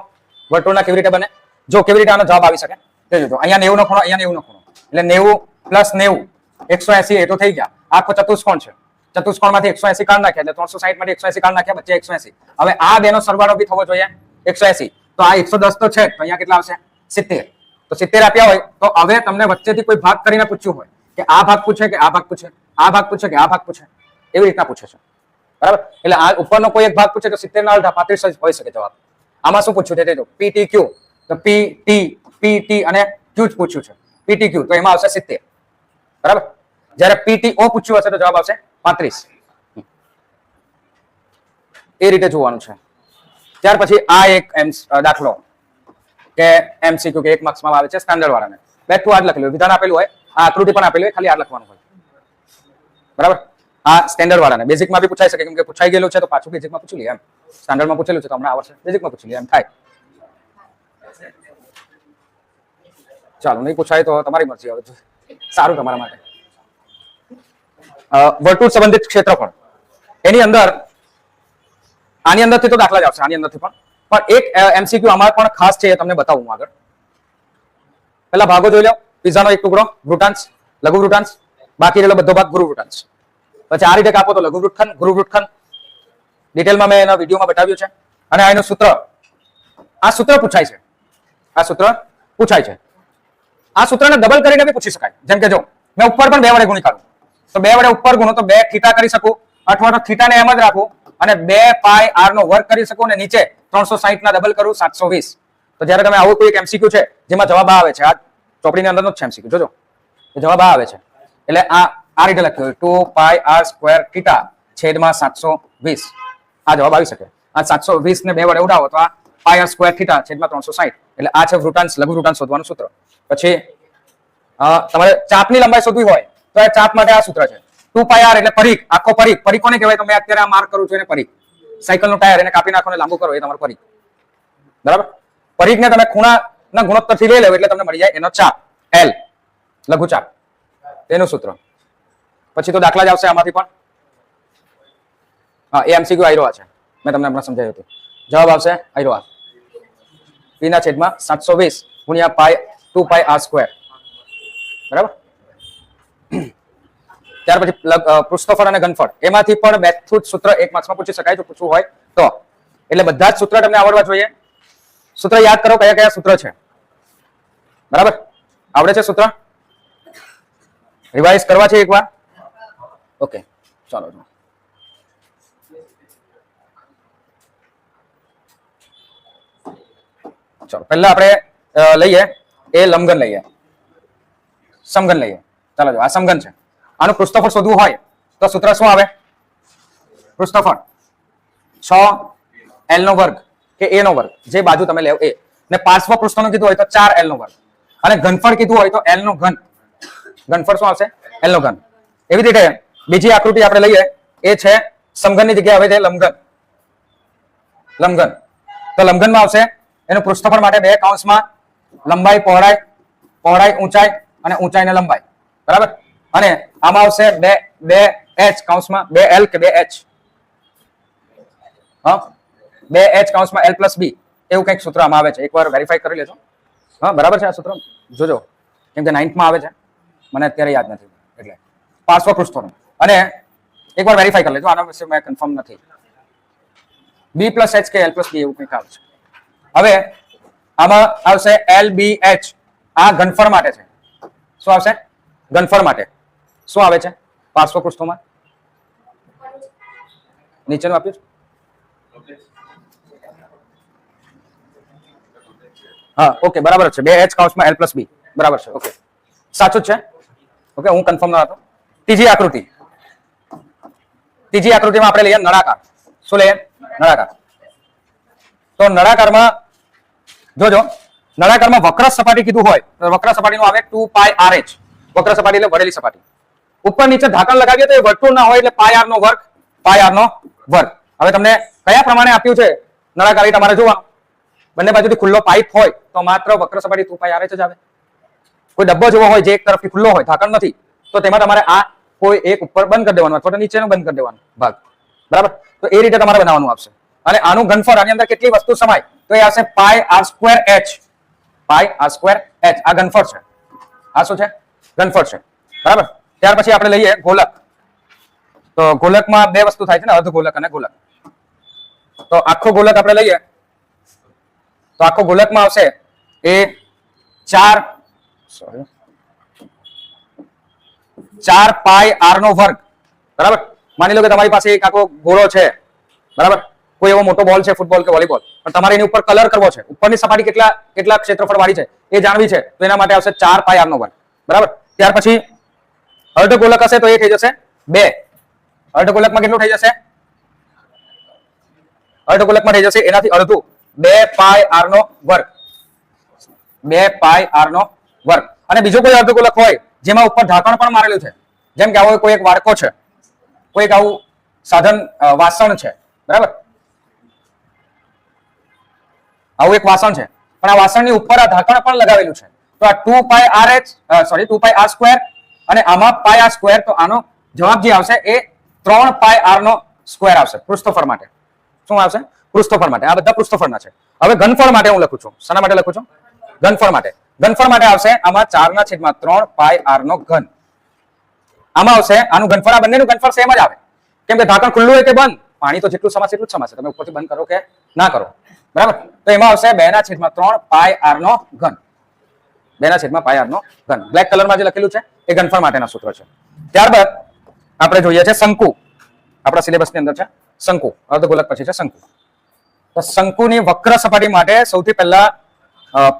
વર્તુળના કેવી રીતે બને, જો કેવી રીતે આનો જવાબ આવી શકે તે જોજો. અહીંયા 90 નો ખૂણો, અહીંયા 90 નો ખૂણો એટલે 90 + 90 180 એ તો થઈ ગયા. આખો ચતુષ્કોણ છે. ચતુષ્કોણમાંથી 180 કાઢ નાખ્યા એટલે 360 માંથી 180 કાઢ નાખ્યા, વચ્ચે 180. હવે આ બેનો સરવાળો બી થવો જોઈએ 180. તો આ 110 તો છે, તો અહીંયા કેટલા આવશે? 70. તો 70 આપ્યા હોય તો હવે તમને વચ્ચેથી કોઈ ભાગ કરીને પૂછ્યું હોય કે આ ભાગ પૂછે કે આ ભાગ પૂછે, આ ભાગ પૂછે કે આ ભાગ પૂછે, એવી રીતના પૂછે છે. બરાબર? એટલે આ ઉપરનો કોઈ એક ભાગ પૂછે તો 70 ના અડધા 35 જ હોઈ શકે જવાબ. આમાં શું પૂછ્યું છે? PTQ, તો PT અને Q જ પૂછ્યું છે. PTQ તો એમાં આવશે 70. બરાબર? જ્યારે PTO પૂછ્યું હશે તો જવાબ આવશે 35. એ રીતે જોવાનું છે. ત્યાર પછી આ એક દાખલો કે MCQ કે 1 માર્ક્સમાં આવે છે સ્ટાન્ડર્ડ વાળાને. બેઠું આ જ લખેલું હોય, વિધાન આપેલું હોય, આ આકૃતિ પણ આપેલી હોય, ખાલી આ લખવાનું હોય. બરાબર? આ સ્ટેન્ડર્ડ વાળાને બેઝિકમાં બી પૂછાઈ શકે, કેમ કે પૂછાઈ ગયેલું છે તો પાછું બેઝિકમાં પૂછી લઈએ એમ. સ્ટાન્ડર્ડમાં પૂછેલું છે તો હમણાં આવશે, બેઝિકમાં પૂછી લઈએ એમ થાય. ચાલો, નહીં પૂછાય તો તમારી મરજી, હવે સારું તમારા માટે. વર્તુળ સંબંધિત ક્ષેત્રફળ, એની અંદર આની અંદરથી તો દાખલા જ આવશે, આની અંદરથી પણ એક એમસીક્યુ આમાં પણ ખાસ છે, એ તમને બતાવું હું આગળ. પેલા ભાગો જોઈ લો. પિઝાનો એક ટુકડો વૃતાંશ, લઘુ વૃતાંશ, બાકી રહેલો બધો ભાગ ગુરુ વૃતાંશ. પછી આ રીતે કાપો તો લઘુ વૃત્તખંડ, ગુરુ વૃત્તખંડ. ડિટેલમાં મેં એના વિડીયોમાં બતાવ્યું છે. અને આ એનું સૂત્ર, આ સૂત્ર પૂછાય છે, આ સૂત્ર પૂછાય છે. આ સૂત્રને ડબલ કરીને બી પૂછી શકાય. જેમ કે જો મેં ઉપર પણ 2 વડે ગુણી કાઢું તો 2 વડે ઉપર ગુણો તો 2 થીટા કરી શકું, અથવા તો થીટાને એમ જ રાખું અને 2 પાઈ r નો વર્ગ કરી શકું, અને નીચે 360 ના ડબલ કરું 720. તો જ્યારે તમે આવું કોઈ એક એમસીક્યુ છે જેમાં જવાબ આવે છે, આ ચોપડીની અંદરનો જ છે એમસીક્યુ, જોજો એ જવાબ આવે છે. એટલે આ રીતે લખ્યું 2 પાઈ r સ્ક્વેર થીટા છેદમાં 720. આ જવાબ આવી શકે. આ 720 ને 2 વડે ઉડાવો તો આ પાઈ r સ્ક્વેર થીટા છેદમાં 360. એટલે આ છે વૃતાંશ, લઘુ વૃતાંશ શોધવાનું સૂત્ર. પછી તમારે ચાપની લંબાઈ શોધવી હોય તો આ ચાપ માટે આ સૂત્ર છે 2 પાઈ r એટલે પરિઘ, આખો પરિઘ. પરિઘ કોને કહેવાય? તો મેં અત્યારે આ માર્ક કરું છું એને પરિઘ. સાયકલનું ટાયર એને કાપી નાખો ને લાંબુ કરો, એ તમારો પરિઘ. બરાબર? પરિઘને તમે ખૂણાના ગુણોત્તરથી લઈ લેવો એટલે તમને મળી જાય એનો ચાપ l, લઘુ ચાપ, એનું સૂત્ર. પછી તો દાખલા જ આવશે આમાંથી પણ. હા, એ એમસીક્યુ આયરો છે, મેં તમને હમણાં સમજાવ્યું હતું. જવાબ આવશે આયરો આ p ના છેદમાં 720 ગુણ્યા પાઈ 2 પાઈ r સ્ક્વેર. બરાબર? ત્યાર પછી પૃષ્ઠફળ અને ઘનફળ, એમાંથી પણ બેઠું જ સૂત્ર એક માર્ક્સમાં પૂછી શકાય જો પૂછવું હોય તો. એટલે બધા જ સૂત્ર તમને આવડવા જોઈએ. સૂત્ર યાદ કરો, કયા કયા સૂત્ર છે. બરાબર? આવડે છે સૂત્ર? રિવાઇઝ કરવા છે એકવાર? ઓકે, ચાલો. ચાલો, પહેલા આપણે લઈએ એ લંબઘન લઈએ, સમઘન લઈએ. ચાલો, જો આ સમઘન છે, આનું પૃષ્ઠફળ શોધવું હોય તો સૂત્ર શું આવે? પૃષ્ઠફળ 6 l નો વર્ગ કે a નો વર્ગ, જે બાજુ તમે લેવો એ. ને પાર્શ્વ પૃષ્ઠનું કીધું હોય તો 4 l નો વર્ગ, અને ઘનફળ કીધું હોય તો l નો ઘન. ઘનફળ શું આવશે? l નો ઘન. એવી રીતે બીજી આકૃતિ આપણે લઈએ, એ છે સમઘનની જગ્યાએ હવે છે લંબઘન. લંબઘન તો લંબઘનમાં આવશે એનું પૃષ્ઠફળ માટે 2 કૌંસમાં લંબાઈ, પહોળાઈ, પહોળાઈ, ઊંચાઈ અને ઊંચાઈ ને લંબાઈ. બરાબર? અને આમાં આવશે 2h કૌંસમાં 2l કે 2h, હા 2h કૌંસમાં l પ્લસ b, એવું કંઈક સૂત્ર આમાં આવે છે. એકવાર વેરીફાઈ કરી લેજો. હા, બરાબર છે આ સૂત્ર? જોજો, કેમ કે 9th માં આવે છે, મને અત્યારે યાદ નથી એટલે. પાર્શ્વ પૃષ્ઠોનું, અને એકવાર વેરીફાઈ કરી લેજો, આના વિશે મેં કન્ફર્મ નથી. b પ્લસ h કે l પ્લસ b એવું કંઈક આવે છે. હવે આમાં આવશે LBH, આ ઘનફળ માટે છે. શું આવશે? ઘનફળ માટે શું આવે છે પાર્શ્વ પૃષ્ઠોમાં? નીચેનું આપ્યું છે. હા, ઓકે, બરાબર છે. 2h કૌંસમાં l પ્લસ b, બરાબર છે. ઓકે, સાચું જ છે. ઓકે, હું કન્ફર્મ ન હતો. ત્રીજી આકૃતિ, ત્રીજી આકૃતિમાં આપણે લઈએ નળાકાર. શું લઈએ? નળાકાર. તો નળાકારમાં જોજો, નળાકારમાં વક્ર સપાટી કીધું હોય તો વક્ર સપાટીનું આવે 2 પાઈ RH. વક્ર સપાટી એટલે વળેલી સપાટી. ઉપર નીચે ઢાંકણ લગાવીએ તો એ વર્તુળ ના હોય એટલે પાઈ r નો વર્ગ, પાઈ r નો વર્ગ. હવે તમને કયા પ્રમાણે આપ્યું છે નળાકાર એ તમારે જોવાનું. બંને બાજુથી ખુલ્લો પાઇપ હોય તો માત્ર વક્ર સપાટી 2 પાઈ RH જ આવે. કોઈ ડબ્બો જેવો હોય જે એક તરફથી ખુલ્લો હોય, ઢાંકણ નથી, તો તેમાં તમારે આ કોઈ એક ઉપર બંધ કરી દેવાનું અથવા તો નીચેનું બંધ કરી દેવાનું ભાગ. બરાબર? તો એ રીતે તમારે બનાવવાનું આવશે. અને આનું ઘનફળ, આની અંદર કેટલી વસ્તુ સમાય તો એ આવશે પાઈ r સ્ક્વેર h. પાઈ r સ્ક્વેર h આ ઘનફળ છે. આ શું છે? ઘનફળ છે. બરાબર? ત્યાર પછી આપણે લઈએ ગોલક. તો ગોલકમાં 2 વસ્તુ થાય છે ને, અર્ધગોલક અને ગોલક. તો આખો ગોલક આપણે લઈએ તો આખો ગોલકમાં આવશે એ 4 પાઈ r નો વર્ગ. બરાબર? માની લો કે તમારી પાસે એક આખો ગોળો છે. બરાબર? કોઈ એવો મોટો બોલ છે, ફૂટબોલ કે વોલીબોલ, પણ તમારે એની ઉપર કલર કરવો છે, ઉપરની સપાટી કેટલા ક્ષેત્રફળ વાળી છે એ જાણવી છે, તો એના માટે આવશે 4 પાઈ r નો વર્ગ. બરાબર? ત્યાર પછી અર્ધગોલક હશે તો એ થઈ જશે 2. અર્ધગોલકમાં કેટલું થઈ જશે? અર્ધગોલકમાં થઈ જશે એનાથી અડધું, 2 પાઈ r નો વર્ગ. 2 પાઈ r નો વર્ગ. અને બીજો કોઈ અર્ધગોલક હોય જેમાં ઉપર ઢાંકણ પણ મારેલું છે, જેમ કે આવો કોઈ એક વાડકો છે, કોઈક આવું સાધન વાસણ છે, બરાબર, આવું એક વાસણ છે, પણ આ વાસણની ઉપર આ ઢાંકણ પણ લગાવેલું છે, તો આ 2πr² અને આમાં πr², તો આનો જવાબ જે આવશે એ 3πr² આવશે પૃષ્ઠફળ માટે. શું આવશે? પૃષ્ઠફળ માટે. આ બધા પૃષ્ઠફળના છે. હવે ઘનફળ માટે હું લખું છું. શાના માટે લખું છું? ઘનફળ માટે. ઘનફળ માટે આવશે આમાં 4/3πr². આમાં આવશે આનું ઘનફળ, આ બંનેનું ઘનફળ સેમ જ આવે, કેમ કે ઢાંકણ ખુલ્લું હોય કે બંધ, પાણી તો જેટલું સમાશે એટલું જ સમાશે, તમે ઉપરથી બંધ કરો કે ના કરો, બરાબર. તો એમાં આવશે 2/3πr². 2/3πr². બ્લેક કલરમાં જે લખેલું છે એ ઘનફળ માટેના સૂત્ર છે. ત્યારબાદ આપણે જોઈએ છે શંકુ. આપણા સિલેબસની અંદર છે શંકુ. અર્ધગોલક પછી છે શંકુ. તો શંકુની વક્ર સપાટી માટે સૌથી પહેલા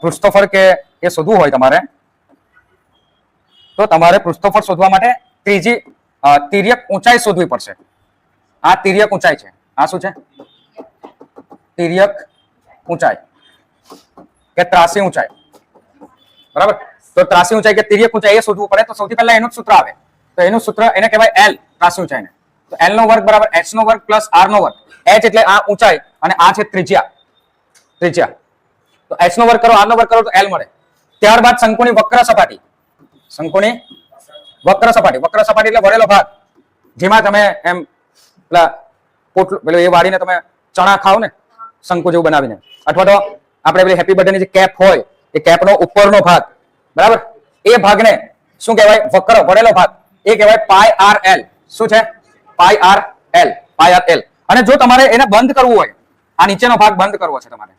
પૃષ્ઠફળ કે એ શોધવું હોય તમારે, તો તમારે પૃષ્ઠફળ શોધવા માટે તિર્યક ઊંચાઈ શોધવી પડશે. આ તિર્યક ઊંચાઈ છે. આ શું છે? તિર્યક ઊંચાઈ કે ત્રાસી ઊંચાઈ, બરાબર. તો ત્રાસી ઊંચાઈ કે તિર્યક ઊંચાઈ એ શોધવું પડે, તો સૌથી પહેલા એનું સૂત્ર આવે. તો એનું સૂત્ર એને કહેવાય L, ત્રાસી ઊંચાઈને. તો L નો વર્ગ બરાબર h નો વર્ગ પ્લસ r નો વર્ગ. h એટલે આ ઊંચાઈ અને આ છે ત્રિજ્યા. તો h નો વર્ગ કરો, r નો વર્ગ કરો તો L મળે. ત્યારબાદ શંકુની વક્ર સપાટી. શંકુની વક્ર સપાટી. વક્ર સપાટી એટલે વળેલો ભાગ, જેમાં તમે એમ પેલા પોટલું પેલું એ વાળીને તમે ચણા ખાવ ને શંકુ જેવું બનાવીને, અથવા તો આપણે પેલી હેપી બર્થડે ની જે કેપ હોય એ કેપનો ઉપરનો ભાગ, બરાબર, એ ભાગને શું કહેવાય? વક્ર, વળેલો ભાગ, એ કહેવાય πrl. શું છે? πrl. અને જો તમારે એને બંધ કરવું હોય, આ નીચેનો ભાગ બંધ કરવો છે તમારે,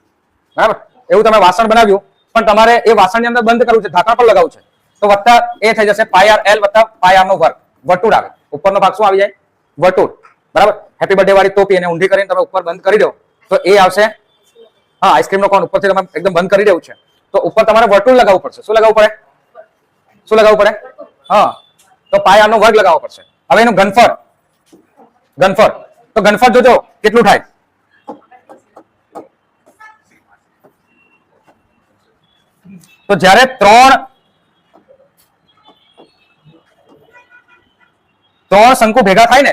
બરાબર, એવું તમે વાસણ બનાવ્યું પણ તમારે એ વાસણની અંદર બંધ કરવું છે, ઢાંકણ પણ લગાવવું છે, તો વત્તા એ થઈ જશે πrl વત્તા πr નો વર્ગ. વર્તુળ આવે. ઉપરનો ભાગ શું આવી જાય? વર્તુળ, બરાબર. હેપી બર્થડે વાળી ટોપી એને ઊંધી કરીને તમે ઉપર બંધ કરી દો તો એ આવશે. હા, આઈસ્ક્રીમ નો કોન ઉપરથી તમે એકદમ બંધ કરી દેવું છે તો ઉપર તમારે વર્તુળ લગાવવું પડશે. શું લગાવવું પડે? શું લગાવવું પડે? હા, તો πr નો વર્ગ લગાવવો પડશે. હવે એનું ઘનફળ, તો ઘનફળ જોજો કેટલું થાય. તો જ્યારે ત્રણ શંકુ ભેગા થાય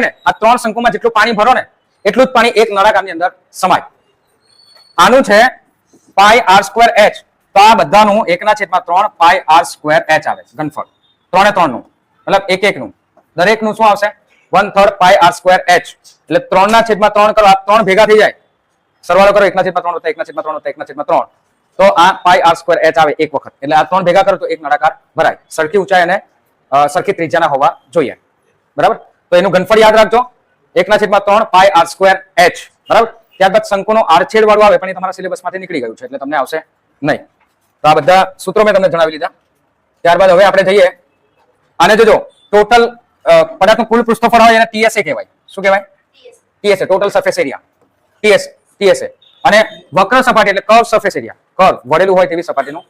ને, આ ત્રણ શંકુમાં જેટલું પાણી ભરો ને એટલું જ પાણી એક નળાકારની અંદર સમાય. આનું છે πr²h. તો આ બધાનું 1/3πr²h આવે ઘનફળ. 3 નું મતલબ એક નું, દરેકનું શું આવશે? 1/3 πr²h. એટલે 3/3 કરો, આ 3 ભેગા થઈ જાય, સરવાળો કરો 1/3 + 1/3 તો આ πr²h આવે એક વખત. એટલે આ 3 ભેગા કરો તો એક નળાકાર ભરાય. સરખી ઊંચાઈ અને સરખી ત્રિજ્યાના હોવા જોઈએ, બરાબર. તો એનું ઘનફળ યાદ રાખજો, 1/3 πr²h, બરાબર. ત્યારબાદ શંકુનો આડછેદ વાળું આવે, પણ એ તમારા સિલેબસમાંથી નીકળી ગયું છે એટલે તમને આવશે નહીં. તો આ બધા સૂત્રો મેં તમને જણાવી લીધા. ત્યારબાદ હવે આપણે જઈએ આને જોજો. ટોટલ પદાર્થનું કુલ પૃષ્ઠફળ હોય એને TSA કહેવાય. શું કહેવાય? TSA, total surface area. TSA. અને વક્ર સપાટી એટલે કર્વ સરફેસ એરિયા, કર્વ વળેલું હોય તેવી સપાટીનું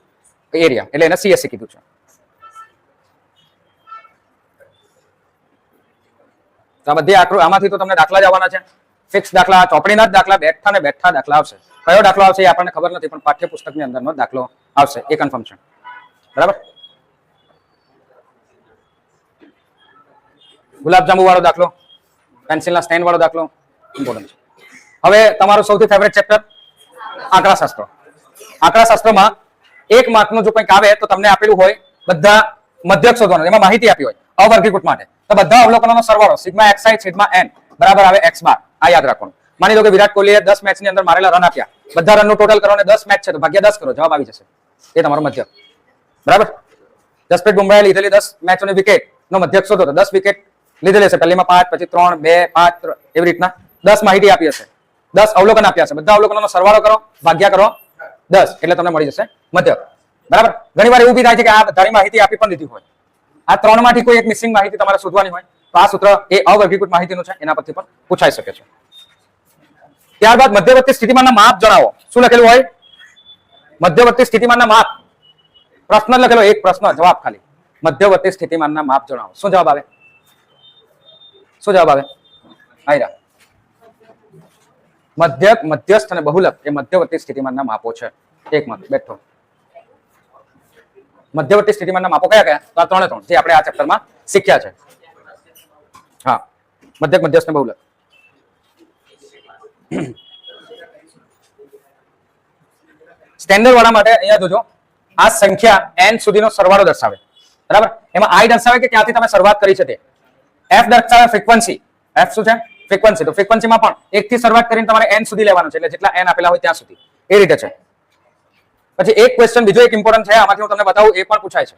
એરિયા, એટલે એને CSA કીધું છે. આ બધી આમાંથી તો તમને દાખલા જ આવવાના છે. ફિક્સ દાખલા, ચોપડીના જ દાખલા, બેઠા દાખલા આવશે. કયો દાખલો આવશે એ આપણને ખબર નથી, પણ પાઠ્યપુસ્તકની અંદરનો દાખલો આવશે એ કન્ફર્મ છે, બરાબર. ગુલાબજાંબુ વાળો દાખલો, પેન્સિલના સ્ટેન્ડ વાળો દાખલો ઇમ્પોર્ટન્ટ છે. હવે તમારું સૌથી ફેવરેટ ચેપ્ટર આંકડાશાસ્ત્ર. આંકડાશાસ્ત્રમાં 1 માર્કનું જો કંઈક આવે તો તમને આપેલું હોય બધા મધ્યક શોધવાનું, એમાં માહિતી આપી હોય અવર્ગીકૃત માટે. તો બધા અવલોકનોનો સરવાળો σxi σn બરાબર આવે x બાર. આ યાદ રાખવાનું. માની લો કે વિરાટ કોહલીએ 10 મેચની અંદર મારેલા રન આપ્યા, બધા રનનું ટોટલ કરો અને 10 મેચ છે તો ભાગ્યા 10 કરો, જવાબ આવી જશે. એ તમારો મધ્યક, બરાબર. જસપ્રીત બુમરાહે લીધેલી 10 મેચોની વિકેટનો મધ્યક શોધો તો 10 વિકેટ લીધેલી હશે. પહેલીમાં 5, પછી 3, 2, 5 એવી રીતના 10 માહિતી આપી હશે, 10 અવલોકન આપ્યા હશે. બધા અવલોકનોનો સરવાળો કરો, ભાગ્યા કરો 10, એટલે તમને મળી જશે મધ્યક, બરાબર. ઘણીવાર એવું બી થાય છે કે આ બધાની માહિતી આપી પણ દીધી હોય, આ 3 માંથી કોઈ એક મિસિંગ માહિતી તમારે શોધવાની હોય તો આ સૂત્ર એ અવર્ગીકૃત માહિતીનું છે, એના પરથી પણ પૂછાઈ શકે છે. ત્યારબાદ મધ્યવર્તી સ્થિતિમાનના માપ જણાવો. શું લખેલું હોય? મધ્યવર્તી સ્થિતિમાનના માપ. પ્રશ્ન લખેલો, એક પ્રશ્ન, જવાબ ખાલી. મધ્યવર્તી સ્થિતિમાનના માપ જણાવો. શું જવાબ આવે? આયરા મધ્યક, મધ્યસ્થ અને બહુલક એ મધ્યવર્તી સ્થિતિમાનના માપો છે. એક માત્ર બેઠો. મધ્યવર્તી સ્થિતિમાનના માપો કયા કયા? તો આ ત્રણે ત્રણ જે આપણે આ ચેપ્ટરમાં શીખ્યા છે. હા, મધ્યક, મધ્યસ્થ ને બહુલક. સ્ટેન્ડર્ડ વાળા માટે અહીંયા જોજો, આ સંખ્યા n સુધીનો સરવાળો દર્શાવે, બરાબર. એમાં i દર્શાવે કે ક્યાંથી તમે શરૂઆત કરી છે તે. f દર્શાવે ફ્રીક્વન્સી. f શું છે? ફ્રીક્વન્સી. તો ફ્રીક્વન્સીમાં પણ 1 થી શરૂઆત કરીને તમારે n સુધી લેવાનું છે, એટલે જેટલા n આપેલા હોય ત્યાં સુધી. એ રીતે છે. પછી એક ક્વેશ્ચન બીજો એક ઇમ્પોર્ટન્ટ છે, આમાંથી હું તમને બતાવું, એ પણ પૂછાય છે.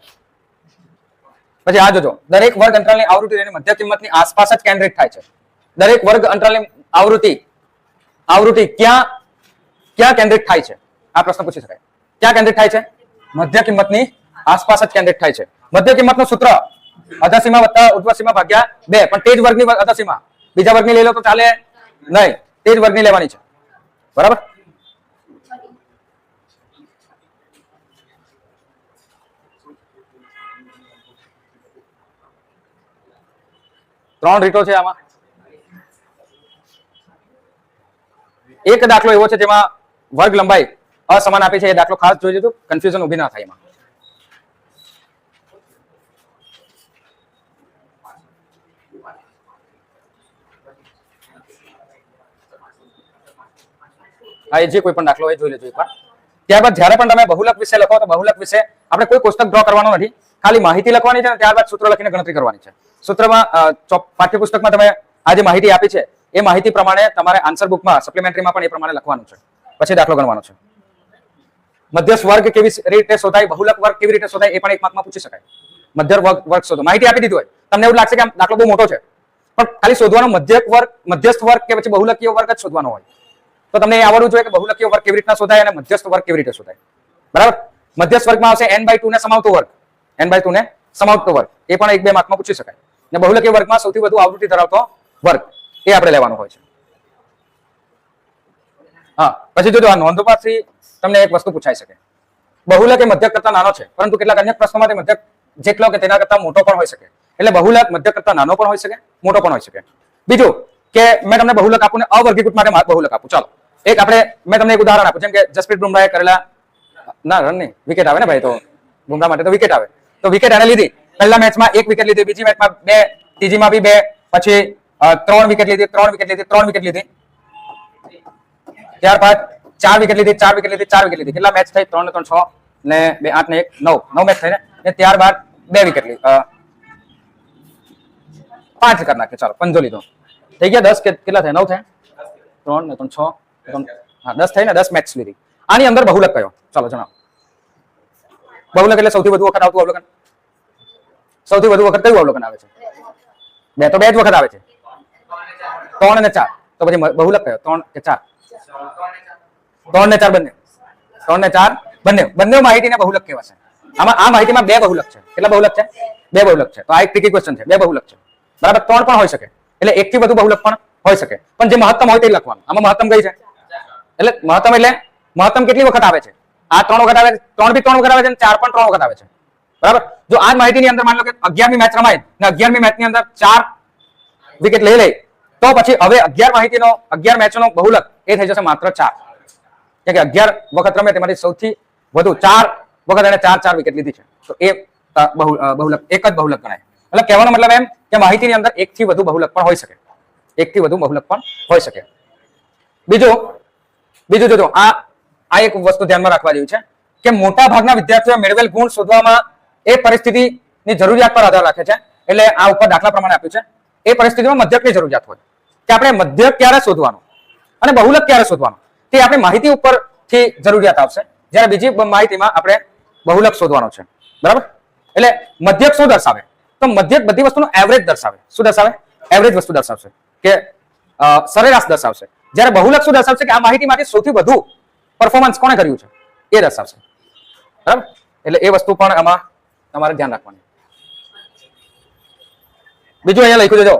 પછી આ જોજો, દરેક વર્ગ અંતરાલની આવૃત્તિ તેની મધ્ય કિંમતની આસપાસ જ કેન્દ્રિત થાય છે. દરેક વર્ગ અંતરાલની આવૃત્તિ ક્યાં કેન્દ્રિત થાય છે? આ પ્રશ્ન પૂછી શકાય. ક્યાં કેન્દ્રિત થાય છે? મધ્ય કિંમતની આસપાસ જ કેન્દ્રિત થાય છે. મધ્ય કિંમતનું સૂત્ર અધસીમા વત્તા ઉર્ધ્વસીમા ભાગ્યા 2, પણ તે જ વર્ગની અધસીમા બીજા વર્ગની લઈ લો તો ચાલે નહીં, તે જ વર્ગની લેવાની છે, બરાબર. ત્રણ રીતો છે આમાં. એક દાખલો એવો છે જેમાં વર્ગ લંબાઈ અસમાન આપી છે, એ દાખલો ખાસ જોઈ લેજો, કન્ફ્યુઝન ઊભી ના થાય એમાં. હા, એ જે કોઈ પણ દાખલો હોય જોઈ લેજો એકવાર. ત્યારબાદ જ્યારે પણ તમે બહુલક વિશે લખો તો બહુલક વિશે આપણે કોઈ કોષ્ટક ડ્રો કરવાનો નથી, ખાલી માહિતી લખવાની છે, ત્યારબાદ સૂત્ર લખીને ગણતરી કરવાની છે. સૂત્રમાં પાઠ્યપુસ્તકમાં તમે આ જે માહિતી આપી છે એ માહિતી પ્રમાણે તમારે આન્સર બુકમાં સપ્લિમેન્ટરીમાં પણ એ પ્રમાણે લખવાનું છે, પછી દાખલો ગણવાનો છે. મધ્યસ્થ વર્ગ કેવી રીતે શોધાય, બહુલક વર્ગ કેવી રીતે શોધાય, એ પણ એક માર્કમાં પૂછી શકાય. મધ્ય વર્ગ શોધો, માહિતી આપી દીધી હોય, તમને એવું લાગશે કે આ દાખલો બહુ મોટો છે, પણ ખાલી શોધવાનો મધ્યસ્થ વર્ગ કે પછી બહુલકીય વર્ગ જ શોધવાનો હોય. તો તમને એ આવડવું જોઈએ કે બહુલકીય વર્ગ કેવી રીતના શોધાય અને મધ્યસ્થ વર્ગ કેવી રીતે શોધાય, બરાબર. મધ્યસ્થ વર્ગમાં આવશે n/2 ને સમાવતો વર્ગ, n/2 ને સમાવતો વર્ગ, એ પણ 1-2 માર્કમાં પૂછી શકાય. ને બહુલકીય વર્ગમાં સૌથી વધુ આવૃત્તિ ધરાવતો વર્ગ, એ આપણે લેવાનો હોય છે. હા, પછી જોજો, આ નોંધોમાંથી તમને એક વસ્તુ પૂછાઈ શકે. બહુલક એ મધ્યક કરતા નાનો છે, પરંતુ કેટલાક અન્ય પ્રશ્નોમાં તે મધ્યક જેટલો કે તેના કરતા મોટો પણ હોઈ શકે. એટલે બહુલક મધ્યક કરતા નાનો પણ હોઈ શકે, મોટો પણ હોઈ શકે. બીજું કે મેં તમને બહુલક આપું ને અવર્ગીકૃત માટે બહુલક આપું. ચાલો મેં તમને એક ઉદાહરણ આપું, જેમ કે જસપ્રીત બુમરાહે કરેલા રન નહીં, વિકેટ આવે ને ભાઈ, તો બુમરાહ માટે તો વિકેટ આવે. તો વિકેટ એને લીધી, પહેલા મેચમાં 1 વિકેટ લીધી, બીજી મેચમાં 2, ત્રીજીમાં બી 2, પછી 3 વિકેટ લીધી, 3 વિકેટ લીધી, 3 વિકેટ લીધી, ત્યારબાદ 4 વિકેટ લીધી, 4 વિકેટ લીધી, 4 વિકેટ લીધી. કેટલા મેચ થઈ? 3 ને 3 6 ને 2 8 ને 1 9 મેચ થઈ ને. ત્યારબાદ 2 વિકેટ લીધી, 5 કરી નાખે. ચાલો, પંજો લીધો, થઈ ગયા 10. કેટલા થાય? 9 થાય. 3 ને 3 6 હા 10 થઈ ને. 10 મેચ લીધી. આની અંદર બહુલક કયો? ચાલો જણાવો. બહુલક એટલે સૌથી વધુ વખત આવતું અવલોકન. સૌથી વધુ વખત કયું અવલોકન આવે છે? 2 તો 2 જ વખત આવે છે, 3 અને 4. તો પછી બહુલક કયો? 3 કે 4? 3 ને 4 બંને. 3 ને 4 બંને માહિતીને બહુલક કહેવાશે. આમાં આ માહિતીમાં 2 બહુલક છે. કેટલા બહુલક છે? 2 બહુલક છે. તો આ એક ટ્રિકી ક્વેશ્ચન છે. 2 બહુલક છે, બરાબર. 3 પણ હોઈ શકે, એટલે 1 થી વધુ બહુલક પણ હોઈ શકે, પણ જે મહત્તમ હોય તે લખવાનું. આમાં મહત્તમ કઈ છે? એટલે મહત્તમ કેટલી વખત આવે છે? આ 3 વખત આવે છે, 3 બી 3 વખત આવે છે અને 4 પણ 3 વખત આવે છે, બરાબર. જો આ માહિતીની અંદર માની લો કે 11મી મેચ રમાય ને 11મી મેચની અંદર 4 વિકેટ લઈ લે, તો પછી હવે 11 મેચનો બહુલક એ થઈ જશે માત્ર 4. કે 11 વખત રમે તેમાંથી સૌથી વધુ 4 વખત એને 4 વિકેટ લીધી છે, તો એ બહુલક એક જ બહુલક ગણાય. એટલે કહેવાનો મતલબ એમ કે માહિતીની અંદર 1 થી વધુ બહુલક પણ હોઈ શકે, 1 થી વધુ બહુલક પણ હોઈ શકે. બીજું જોજો, આ એક વસ્તુ ધ્યાનમાં રાખવા જેવી છે કે મોટા ભાગના વિદ્યાર્થીઓ મેળવેલ ગુણ શોધવામાં એ પરિસ્થિતિની જરૂરિયાત પર આધાર રાખે છે. એટલે આ ઉપર દાખલા પ્રમાણે આપ્યું છે. એ પરિસ્થિતિમાં મધ્યકની જરૂરિયાત હોય કે આપણે મધ્યક ક્યારે શોધવાનું અને બહુલક ક્યારે શોધવાનું, તે આપણી માહિતી ઉપરથી જરૂરિયાત આવશે. જ્યારે બીજી માહિતીમાં આપણે બહુલક શોધવાનો છે, બરાબર. એટલે મધ્યક શું દર્શાવે? તો મધ્યક બધી વસ્તુનો એવરેજ દર્શાવે. શું દર્શાવે? એવરેજ વસ્તુ દર્શાવશે, કે સરેરાશ દર્શાવશે. જ્યારે બહુલક શું દર્શાવશે? કે આ માહિતીમાંથી સૌથી વધુ પરફોર્મન્સ કોણે કર્યું છે એ દર્શાવશે, બરાબર. એટલે એ વસ્તુ પણ આમાં તમારે ધ્યાન રાખવાની. બીજું અહીંયા લખ્યું છે, જો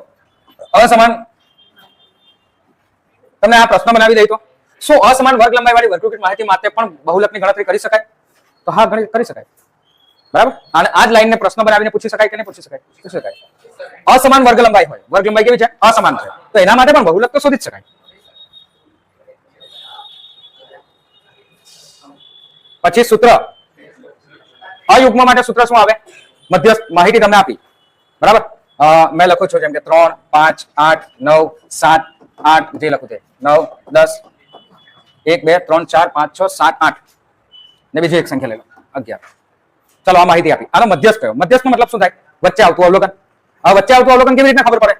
અસમાન, તમને આ પ્રશ્ન બનાવી દઈ તો શું અસમાન વર્ગ લંબાઈ વાળી વર્ગીકૃત માહિતી માટે પણ બહુલકની ગણતરી કરી શકાય? તો હા, કરી શકાય, બરાબર. અને આ જ લાઈનને પ્રશ્ન બનાવીને પૂછી શકાય કે નહીં પૂછી શકાય? પૂછી શકાય. અસમાન વર્ગ લંબાઈ હોય, વર્ગ લંબાઈ કેવી છે? અસમાન છે, તો એના માટે પણ બહુલક તો શોધી જ શકાય. પછી સૂત્ર અયુગ્મ માટે સૂત્ર શું આવે? મધ્યસ્થ માહિતી તમને આપી, બરાબર. મેં લખું છું જેમ કે 3, 5, 8, 9, 7, 8 જે લખું તે 9, 10, 1, 2, 3, 4, 5, 6, 7, 8 ને બીજી એક સંખ્યા લઈ લો 11. ચલો આ માહિતી આપી. આનો મધ્યસ્થ કયો? મધ્યસ્થનો મતલબ શું થાય? વચ્ચે આવતું અવલોકન. હવે વચ્ચે આવતું અવલોકન કેવી રીતના ખબર પડે?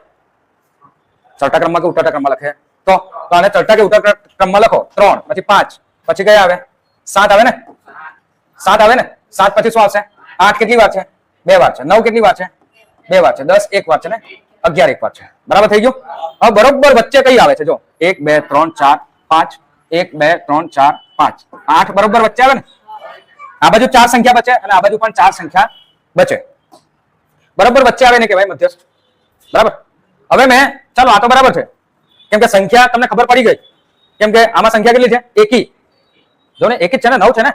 ચડતા ક્રમમાં કે ઉતરતા ક્રમમાં લખે તો આને ચડતા કે ઉતરતા ક્રમમાં લખો. 3 પછી 5 પછી કયા આવે? 7 આવે ને? 7 આવે ને? 7 પછી શું આવશે? 8 કેટલી વાર છે? 2 વાર છે. 9 કેટલી વાર છે? 2 વાર છે. 10 1 વાર છે ને? 11 1 વાર છે. બરાબર થઈ ગયું? હવે બરોબર વચ્ચે કઈ આવે છે? જો 1 2 3 4 5 1 2 3 4 5 8 બરોબર વચ્ચે આવે ને? આ બાજુ 4 સંખ્યા બચે અને આ બાજુ પણ 4 સંખ્યા બચે. બરોબર વચ્ચે આવે ને કહેવાય મધ્યસ્થ. બરાબર. હવે મેં ચાલો આ તો બરાબર છે કેમ કે સંખ્યા તમને ખબર પડી ગઈ કેમ કે આમાં સંખ્યા કેટલી છે? એકી. જો ને એકી જ છે ને? 9 છે ને?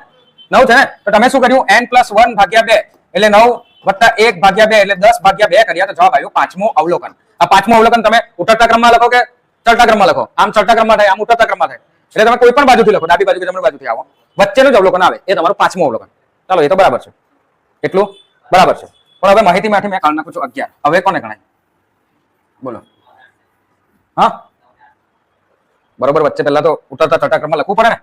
9 છે ને? તો તમે શું કર્યું? n+1 ભાગ્યા 2 એટલે 9 વત્તા 1 ભાગ્યા 2 એટલે 10 ભાગ્યા 2 કર્યા તો જવાબ આવ્યો પાંચમું અવલોકન. આ પાંચમું અવલોકન તમે ઉતરતા ક્રમમાં લખો કે ચડતા ક્રમમાં લખો? આમ ચડતા ક્રમમાં થાય, આમ ઉતરતા ક્રમમાં થાય. એટલે તમે કોઈ પણ બાજુથી લખો, ડાબી બાજુ કે જમણી બાજુથી આવો, વચ્ચેનું જ અવલોકન આવે એ તમારું પાંચમું અવલોકન. ચાલો એ તો બરાબર છે, એટલું બરાબર છે. પણ હવે માહિતીમાંથી મેં કાઢી નાખું છું 11. હવે કોને ગણાય? બોલો. હા બરોબર વચ્ચે પહેલા તો ઉતરતા ચડતા ક્રમમાં લખવું પડે ને.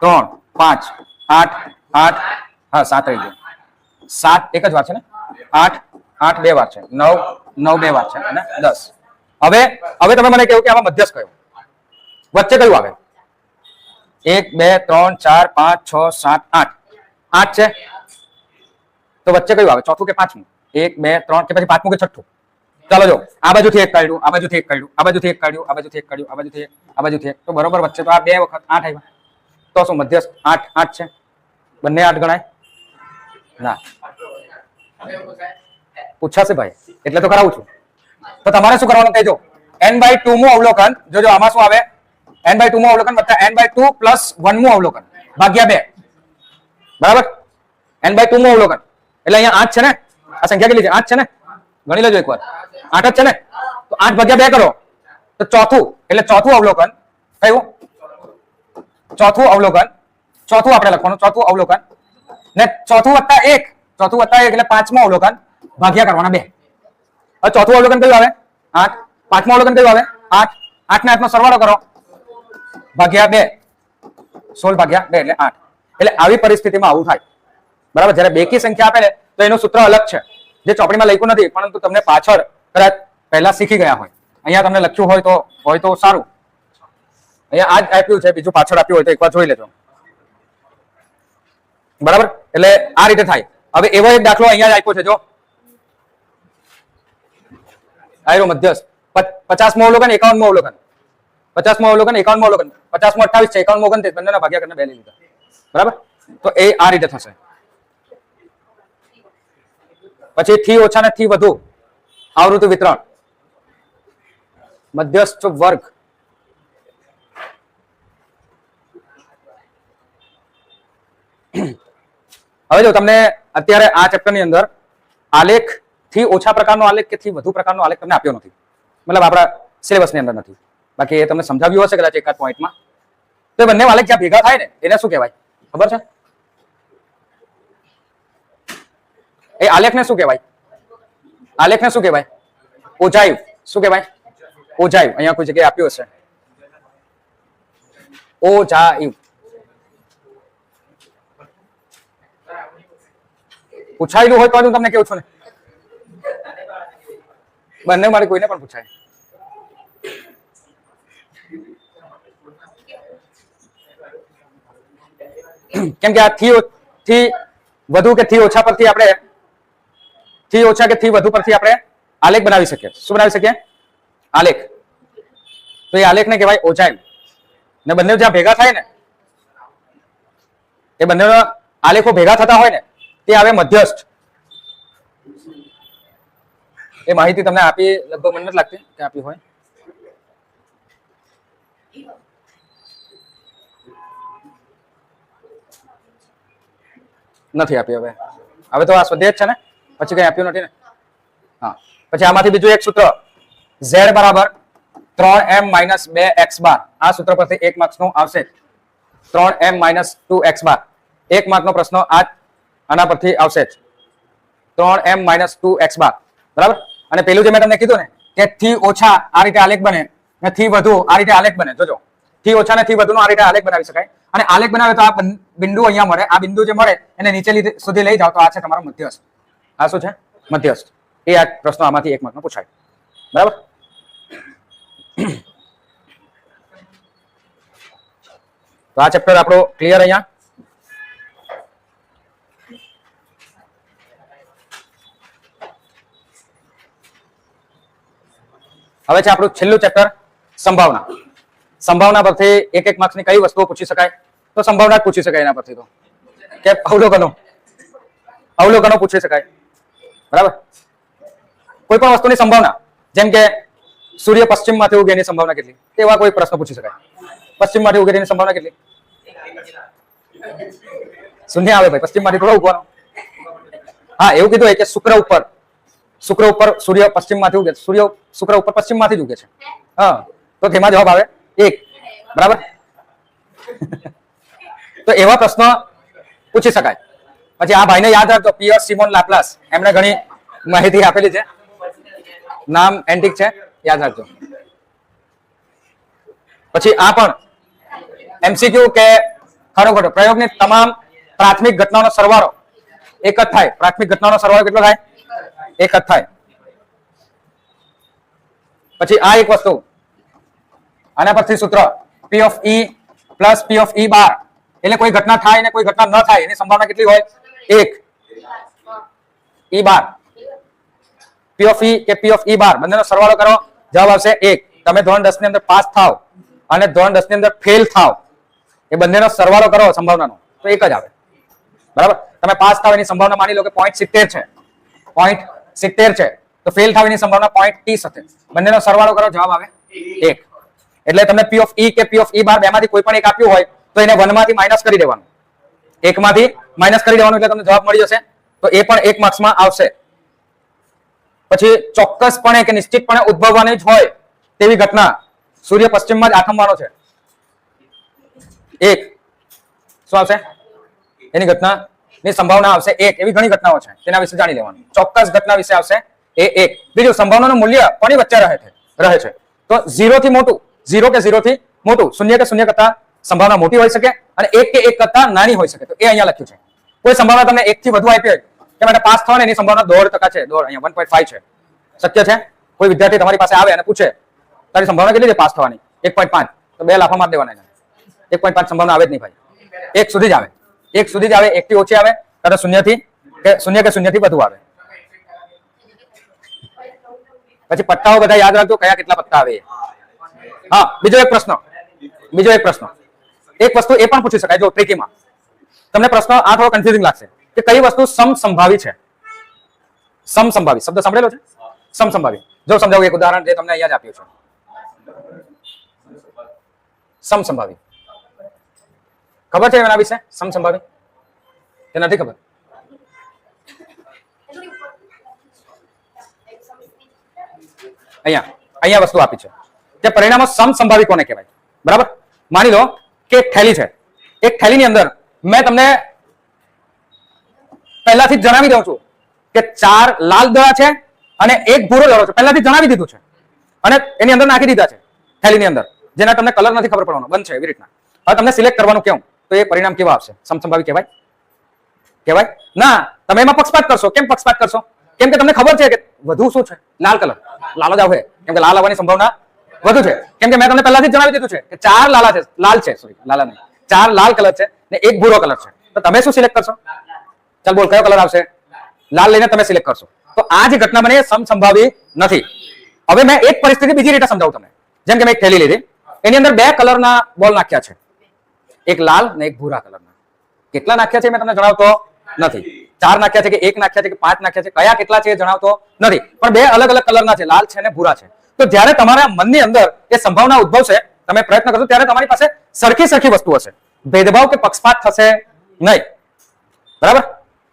3 5 8 8 હા 7 રહી ગયો. 7 એક જ વાર છે ને? 8 8 2 વાર છે. 9 9 2 વાર છે અને 10. હવે તમે મને કહો કે આમાં મધ્યસ્થ કયો? વચ્ચે કયું આવે? 1 2 3 4 5 6 7 8 8 છે તો વચ્ચે કયું આવે? ચોથું કે પાંચમું? 1 2 3 કે પછી પાંચમું કે છઠ્ઠું? ચાલો જો આ બાજુથી એક કાઢ્યું, આ બાજુથી એક કાઢ્યું, આ બાજુથી એક કાઢ્યું, આ બાજુથી એક કાઢ્યું, આ બાજુથી એક, આ બાજુથી એક, તો બરોબર વચ્ચે તો આ 2 વખત 8 આવ્યા. તો શું મધ્યસ્થ 8 8 છે? બંને 8 ગણાય ના? પૂછાશે ભાઈ એટલે તો કરાવું છું. તો તમારે શું કરવાનું કહેજો? n/2 મું અવલોકન. જોજો આમાં શું આવે? n/2 મું અવલોકન વત્તા n/2 + 1 મું અવલોકન ભાગ્યા 2. બરાબર? n/2 મું અવલોકન એટલે અહીંયા 8 છે ને? આ સંખ્યા કેટલી છે? 8 છે ને? ગણી લેજો એકવાર. 8 જ છે ને? તો 8 ભાગ્યા 2 કરો તો ચોથું એટલે ચોથું અવલોકન કયું? ચોથું અવલોકન. ચોથું આપણે લખવાનું ચોથું અવલોકન ને ચોથું વત્તા 1, ચોથું વત્તા 1 એટલે પાંચમું અવલોકન ભાગ્યા કરવાના 2. હવે ચોથું અવલોકન કયું આવે? 8. પાંચમું અવલોકન કયું આવે? 8. 8 ને 8 નો સરવાળો કરો ભાગ્યા 2. 16 ભાગ્યા 2 એટલે 8. એટલે આવી પરિસ્થિતિમાં આવું થાય. બરાબર? જ્યારે બેકી સંખ્યા આપે ને તો એનું સૂત્ર અલગ છે જે ચોપડીમાં લખ્યું નથી પરંતુ તમને પાછળ કદાચ પહેલા શીખી ગયા હોય. અહીંયા તમને લખ્યું હોય તો સારું. અહીંયા આ જ આપ્યું છે, બીજું પાછળ આપ્યું હોય તો એકવાર જોઈ લેજો. બરાબર? એટલે આ રીતે થાય. હવે એવો એક દાખલો અહીંયા જ આપ્યો છે. જો આયરો મધ્યસ્થ 50મું અવલોકન 51મું અવલોકન, 50મું અવલોકન 51મું અવલોકન, 50મું 28 છે, 51મું 29, બંનેના ભાગ્યા કરીને 2 લઈ લીધા. બરાબર? તો એ આ રીતે થશે. પછી થી ઓછા ને થી વધુ આવૃત્તિ વિતરણ, મધ્યસ્થ વર્ગ. હવે જો તમને અત્યારે આ ચેપ્ટર ની અંદર આલેખ થી ઓછા પ્રકારનો આલેખ કે થી વધુ પ્રકારનો આલેખ તમને આપ્યો નથી, મતલબ આપણા સિલેબસ ની અંદર નથી. બાકી એ તમને સમજાવ્યું હશે કદાચ એકાદ પોઈન્ટમાં. તો એ બંને આલેખ જ્યાં ભેગા થાય ને એને શું કહેવાય ખબર છે? એ આલેખને શું કહેવાય? આલેખને શું કહેવાય? ઓજાયુ. શું કહેવાય? ઓજાયુ. અહીંયા કોઈ જગ્યાએ આપ્યું હશે ઓજાયુ. પૂછાયેલું હોય તો હું તમને કેવું છું ને, બંને મારે કોઈને પણ પૂછાય. કેમ કે આ થી વધુ કે થી ઓછા પરથી આપણે થી ઓછા કે થી વધુ પરથી આપણે આલેખ બનાવી શકીએ. શું બનાવી શકીએ? આલેખ. તો એ આલેખને કહેવાય ઓજાયુ. ને બંને જ્યાં ભેગા થાય ને એ બંનેના આલેખો ભેગા થતા હોય ને તે આવે મધ્યસ્થ. એ માહિતી તમને આપી લગભગ મને નથી લાગતી કે આપી હોય. નથી આપી. હવે તો આ સ્વાધ્યાય જ છે ને, પછી કઈ આપ્યું નથી ને. હા, પછી આમાંથી બીજું એક સૂત્ર z બરાબર 3m - 2x બાર. આ સૂત્ર પરથી 1 માર્ક્સ નું આવશે. 3m - 2x બાર 1 માર્ક નો પ્રશ્ન આ આના પરથી આવશે જ 3m - 2x બાર, બરાબર. અને પેલું જે મેં તમને કીધું ને કે થી ઓછા આ રીતે આલેખ બને ને થી વધુ આ રીતે આલેખ બને. જોજો, થી ઓછા ને થી વધુનો આ રીતે આલેખ બનાવી શકાય. અને આલેખ બનાવે તો આ બિંદુ અહીંયા મળે, આ બિંદુ જે મળે એને નીચે સુધી લઈ જાઓ તો આ છે તમારો મધ્યસ્થ. આ શું છે? મધ્યસ્થ. એ આ પ્રશ્નો આમાંથી એક માર્કનો પૂછાય, બરાબર. તો આ ચેપ્ટર આપણો ક્લિયર અહીંયા. હવે છે આપણું છેલ્લું ચેપ્ટર સંભાવના. સંભાવના પરથી એક એક માર્ક્સની કઈ વસ્તુઓ પૂછી શકાય? તો સંભાવના જ પૂછી શકાય એના પરથી. તો કે અવલોકનો પૂછી શકાય, બરાબર. કોઈ પણ વસ્તુની સંભાવના, જેમ કે સૂર્ય પશ્ચિમમાંથી ઉગે એની સંભાવના કેટલી, તેવા કોઈ પ્રશ્ન પૂછી શકાય. પશ્ચિમમાંથી ઉગે એની સંભાવના કેટલી? શૂન્ય આવે ભાઈ, પશ્ચિમમાંથી થોડો ઉગવાનો. હા, એવું કીધું કે શુક્ર ઉપર સૂર્ય પશ્ચિમમાંથી ઉગે, શુક્ર ઉપર પશ્ચિમમાંથી જ ઉગે છે. હા, તો તેમાં જવાબ આવે 1, બરાબર. તો એવા પ્રશ્નો પૂછી શકાય. પછી આ ભાઈને યાદ રાખજો, પિયર સિમોન લાપ્લાસ, એમણે ઘણી માહિતી આપેલી છે, નામ એન્ટિક છે, યાદ રાખજો. પછી આ પણ એમસીક્યુ કે ખરો ખોટો, પ્રયોગની તમામ પ્રાથમિક ઘટનાનો સરવાળો એક જ થાય. પ્રાથમિક ઘટનાનો સરવાળો કેટલો થાય? એક જ થાય. પછી આ એક વસ્તુ, આના પરથી સૂત્ર P of E plus P of E બાર, એટલે કોઈ ઘટના થાય ને કોઈ ઘટના ન થાય એની સંભાવના કેટલી હોય? 1. E bar, P of E કે P of E બાર બંનેનો સરવાળો કરો, જવાબ આવશે 1. તમે ધોરણ 10 ની અંદર પાસ થાવ અને ધોરણ 10 ની અંદર ફેલ થાવ, એ બંનેનો સરવાળો કરો સંભાવનાનો, તો એક જ આવે, બરાબર. તમે પાસ થાવ એની સંભાવના માની લો કે 0.70 છે, 0.70 છે, તો ફેલ થાવ એની સંભાવના 0.30 હશે. બંનેનો સરવાળો કરો, જવાબ આવે 1. એટલે તમને P of E કે P of E બાર બેમાંથી કોઈ પણ એક આપ્યું હોય તો એને 1 માંથી માઇનસ કરી દેવાનું, 1 માંથી માઇનસ કરી દેવાનું, એટલે તમને જવાબ મળી જશે. તો એ પણ 1 માર્ક્સમાં આવશે. પછી ચોક્કસપણે કે નિશ્ચિતપણે ઉદ્ભવવાની જ હોય તેવી ઘટના, સૂર્ય પશ્ચિમમાં જ આથમવાનો છે, 1. શું આવશે? એની ઘટનાની સંભાવના આવશે 1. એવી ઘણી ઘટનાઓ છે, તેના વિશે જાણી લેવાનું. ચોક્કસ ઘટના વિશે આવશે એ 1. બીજું, સંભાવનાનું મૂલ્ય કોની વચ્ચે રહે છે? તો 0 થી મોટું, 0 કે 0 થી મોટું, 0 કે 0 કરતા સંભાવના મોટી હોઈ શકે અને 1 કે 1 કરતા નાની હોઈ શકે. તો એ અહીંયા લખ્યું છે. કોઈ સંભાવના તમને 1 થી વધુ આપી હોય કે માટે પાસ થવાની એની સંભાવના 1.5% છે, અહીંયા 1.5 છે, શક્ય છે. કોઈ વિદ્યાર્થી તમારી પાસે આવે અને પૂછે તારી સંભાવના કેટલી છે પાસ થવાની? 1.5, તો 2 લાફા મારી દેવાના. 1.5 સંભાવના આવે જ નહીં ભાઈ, 1 સુધી જ આવે, 1 સુધી જ આવે, 1 થી ઓછી આવે કાં 0 કે 0 થી વધુ આવે. પછી પત્તાઓ બધા યાદ રાખજો, કયા કેટલા પત્તા આવે. હા, બીજો એક પ્રશ્ન, એક વસ્તુ એ પણ પૂછી શકાય. જો ટ્રિકીમાં તમને પ્રશ્ન આ થોડો કન્ફ્યુઝિંગ લાગશે કે કઈ વસ્તુ સમસંભાવી છે. સમસંભાવી શબ્દ સાંભળેલો છે? સમસંભાવી, જો સમજાવું એક ઉદાહરણ જે તમને અહીંયા જ આપ્યું છે. સમસંભાવી ખબર છે એના વિશે? સમસંભાવી કે નથી ખબર? અહીંયા વસ્તુ આપી છે કે પરિણામો સમસંભાવી કોને કહેવાય, બરાબર. માની લો કે એક થેલી છે, એક થેલીની અંદર મેં તમને પહેલાથી જણાવી દઉં છું કે 4 લાલ દડા છે અને 1 ભૂરો દડો છે, પહેલાથી જણાવી દીધું છે અને એની અંદર નાખી દીધા છે થેલીની અંદર, જેના તમને કલર નથી ખબર પડવાનો, બંધ છે એવી રીતના. હવે તમને સિલેક્ટ કરવાનું કેવું, તો એ પરિણામ કેવા આવશે? સમસંભાવી કહેવાય? ના, તમે એમાં પક્ષપાત કરશો. કેમ પક્ષપાત કરશો? કેમ કે તમને ખબર છે કે વધુ શું છે? લાલ કલર, લાલ જ આવે, કેમ કે લાલ આવવાની સંભાવના વધુ છે. કેમ કે મેં તમને પહેલાથી જણાવી દીધું છે કે 4 લાલ છે, 4 લાલ કલર છે ને 1 ભૂરો કલર છે. તો તમે શું સિલેક્ટ કરશો? ચાલ બોલ, કયો કલર આવશે? લાલ લઈને તમે સિલેક્ટ કરશો. તો આ જે ઘટના બને એ સમસંભાવી નથી. હવે મેં એક પરિસ્થિતિ બીજી રીતે સમજાવું તમને. જેમ કે મેં એક થેલી લીધી, એની અંદર 2 કલરના બોલ નાખ્યા છે, એક લાલ ને એક ભૂરા કલરના. કેટલા નાખ્યા છે મેં તમને જણાવતો નથી. 4 નાખ્યા છે કે 1 નાખ્યા છે કે 5 નાખ્યા છે, કયા કેટલા છે એ જણાવતો નથી, પણ 2 અલગ અલગ કલરના છે, લાલ છે અને ભૂરા છે. તો જ્યારે તમારા મનની અંદર એ સંભાવના ઉદ્ભવશે, તમે પ્રયત્ન કરશો, ત્યારે તમારી પાસે સરખી વસ્તુ હશે, ભેદભાવ કે પક્ષપાત થશે નહીં, બરાબર.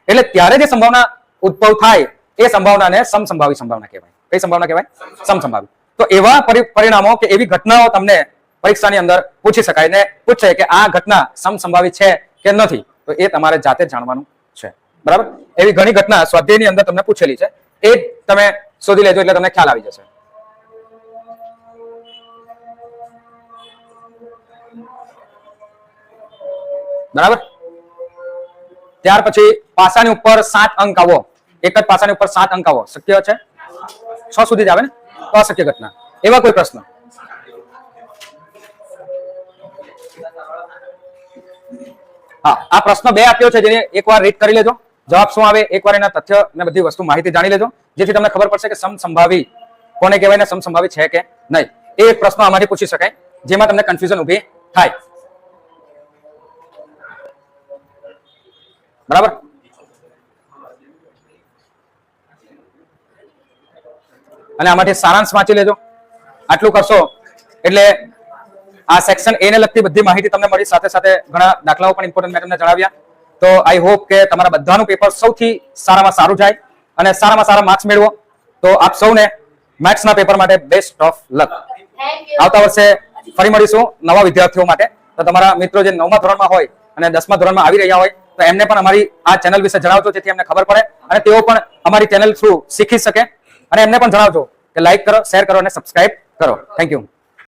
એટલે ત્યારે જે સંભાવના ઉદ્ભવ થાય એ સંભાવનાને સમસંભાવી સંભાવના કહેવાય. કઈ સંભાવના કહેવાય? સમસંભાવી. તો એવા પરિણામો કે એવી ઘટનાઓ તમને પરીક્ષાની અંદર પૂછી શકાય ને પૂછે કે આ ઘટના સમસંભાવી છે કે નથી, તો એ તમારે જાતે જાણવાનું છે. બરાબર? એવી ઘણી ઘટના સ્વાધ્યાયની અંદર તમને પૂછેલી છે, એ તમે શોધી લેજો એટલે તમને ખ્યાલ આવી જશે. બરાબર? ત્યાર પછી પાસાની ઉપર 7 અંક આવો, એક જ પાસાની ઉપર 7 અંક આવો, શક્ય છે? 6 સુધી જ આવે ને? અશક્ય ઘટના. એવા કોઈ પ્રશ્ન? હા, આ પ્રશ્ન 2 આપ્યો છે, જેને એકવાર રીડ કરી લેજો. જવાબ શું આવે એકવાર એના તથ્ય ને બધી વસ્તુ માહિતી જાણી લેજો, જેથી તમને ખબર પડશે કે સમસંભાવી કોને કહેવાય ને સમસંભાવી છે કે નહીં. એ એક પ્રશ્ન આમાંથી પૂછી શકાય જેમાં તમને કન્ફ્યુઝન ઊભી થાય. બરાબર? અને આમાંથી સારાંશ વાંચી લેજો. આટલું કરશો એટલે આ સેક્શન એ ને લગતી બધી માહિતી તમને મળી, સાથે સાથે ઘણા દાખલાઓ પણ ઇમ્પોર્ટન્ટ મેં તમને જણાવ્યા. તો આઈ હોપ કે તમારા બધાનું પેપર સૌથી સારામાં સારું જાય અને સારામાં સારા માર્ક્સ મેળવો. તો આપ સૌને મેથ્સના પેપર માટે બેસ્ટ ઓફ લક. આવતા વર્ષે ફરી મળીશું નવા વિદ્યાર્થીઓ માટે. તો તમારા મિત્રો જે 9મા ધોરણમાં હોય અને 10મા ધોરણમાં આવી રહ્યા હોય તો એમને પણ અમારી આ ચેનલ વિશે જણાવજો, જેથી એમને ખબર પડે અને તેઓ પણ અમારી ચેનલ થ્રુ શીખી શકે. અને એમને પણ જણાવજો કે લાઈક કરો, શેર કરો અને સબસ્ક્રાઇબ કરો. Thank you.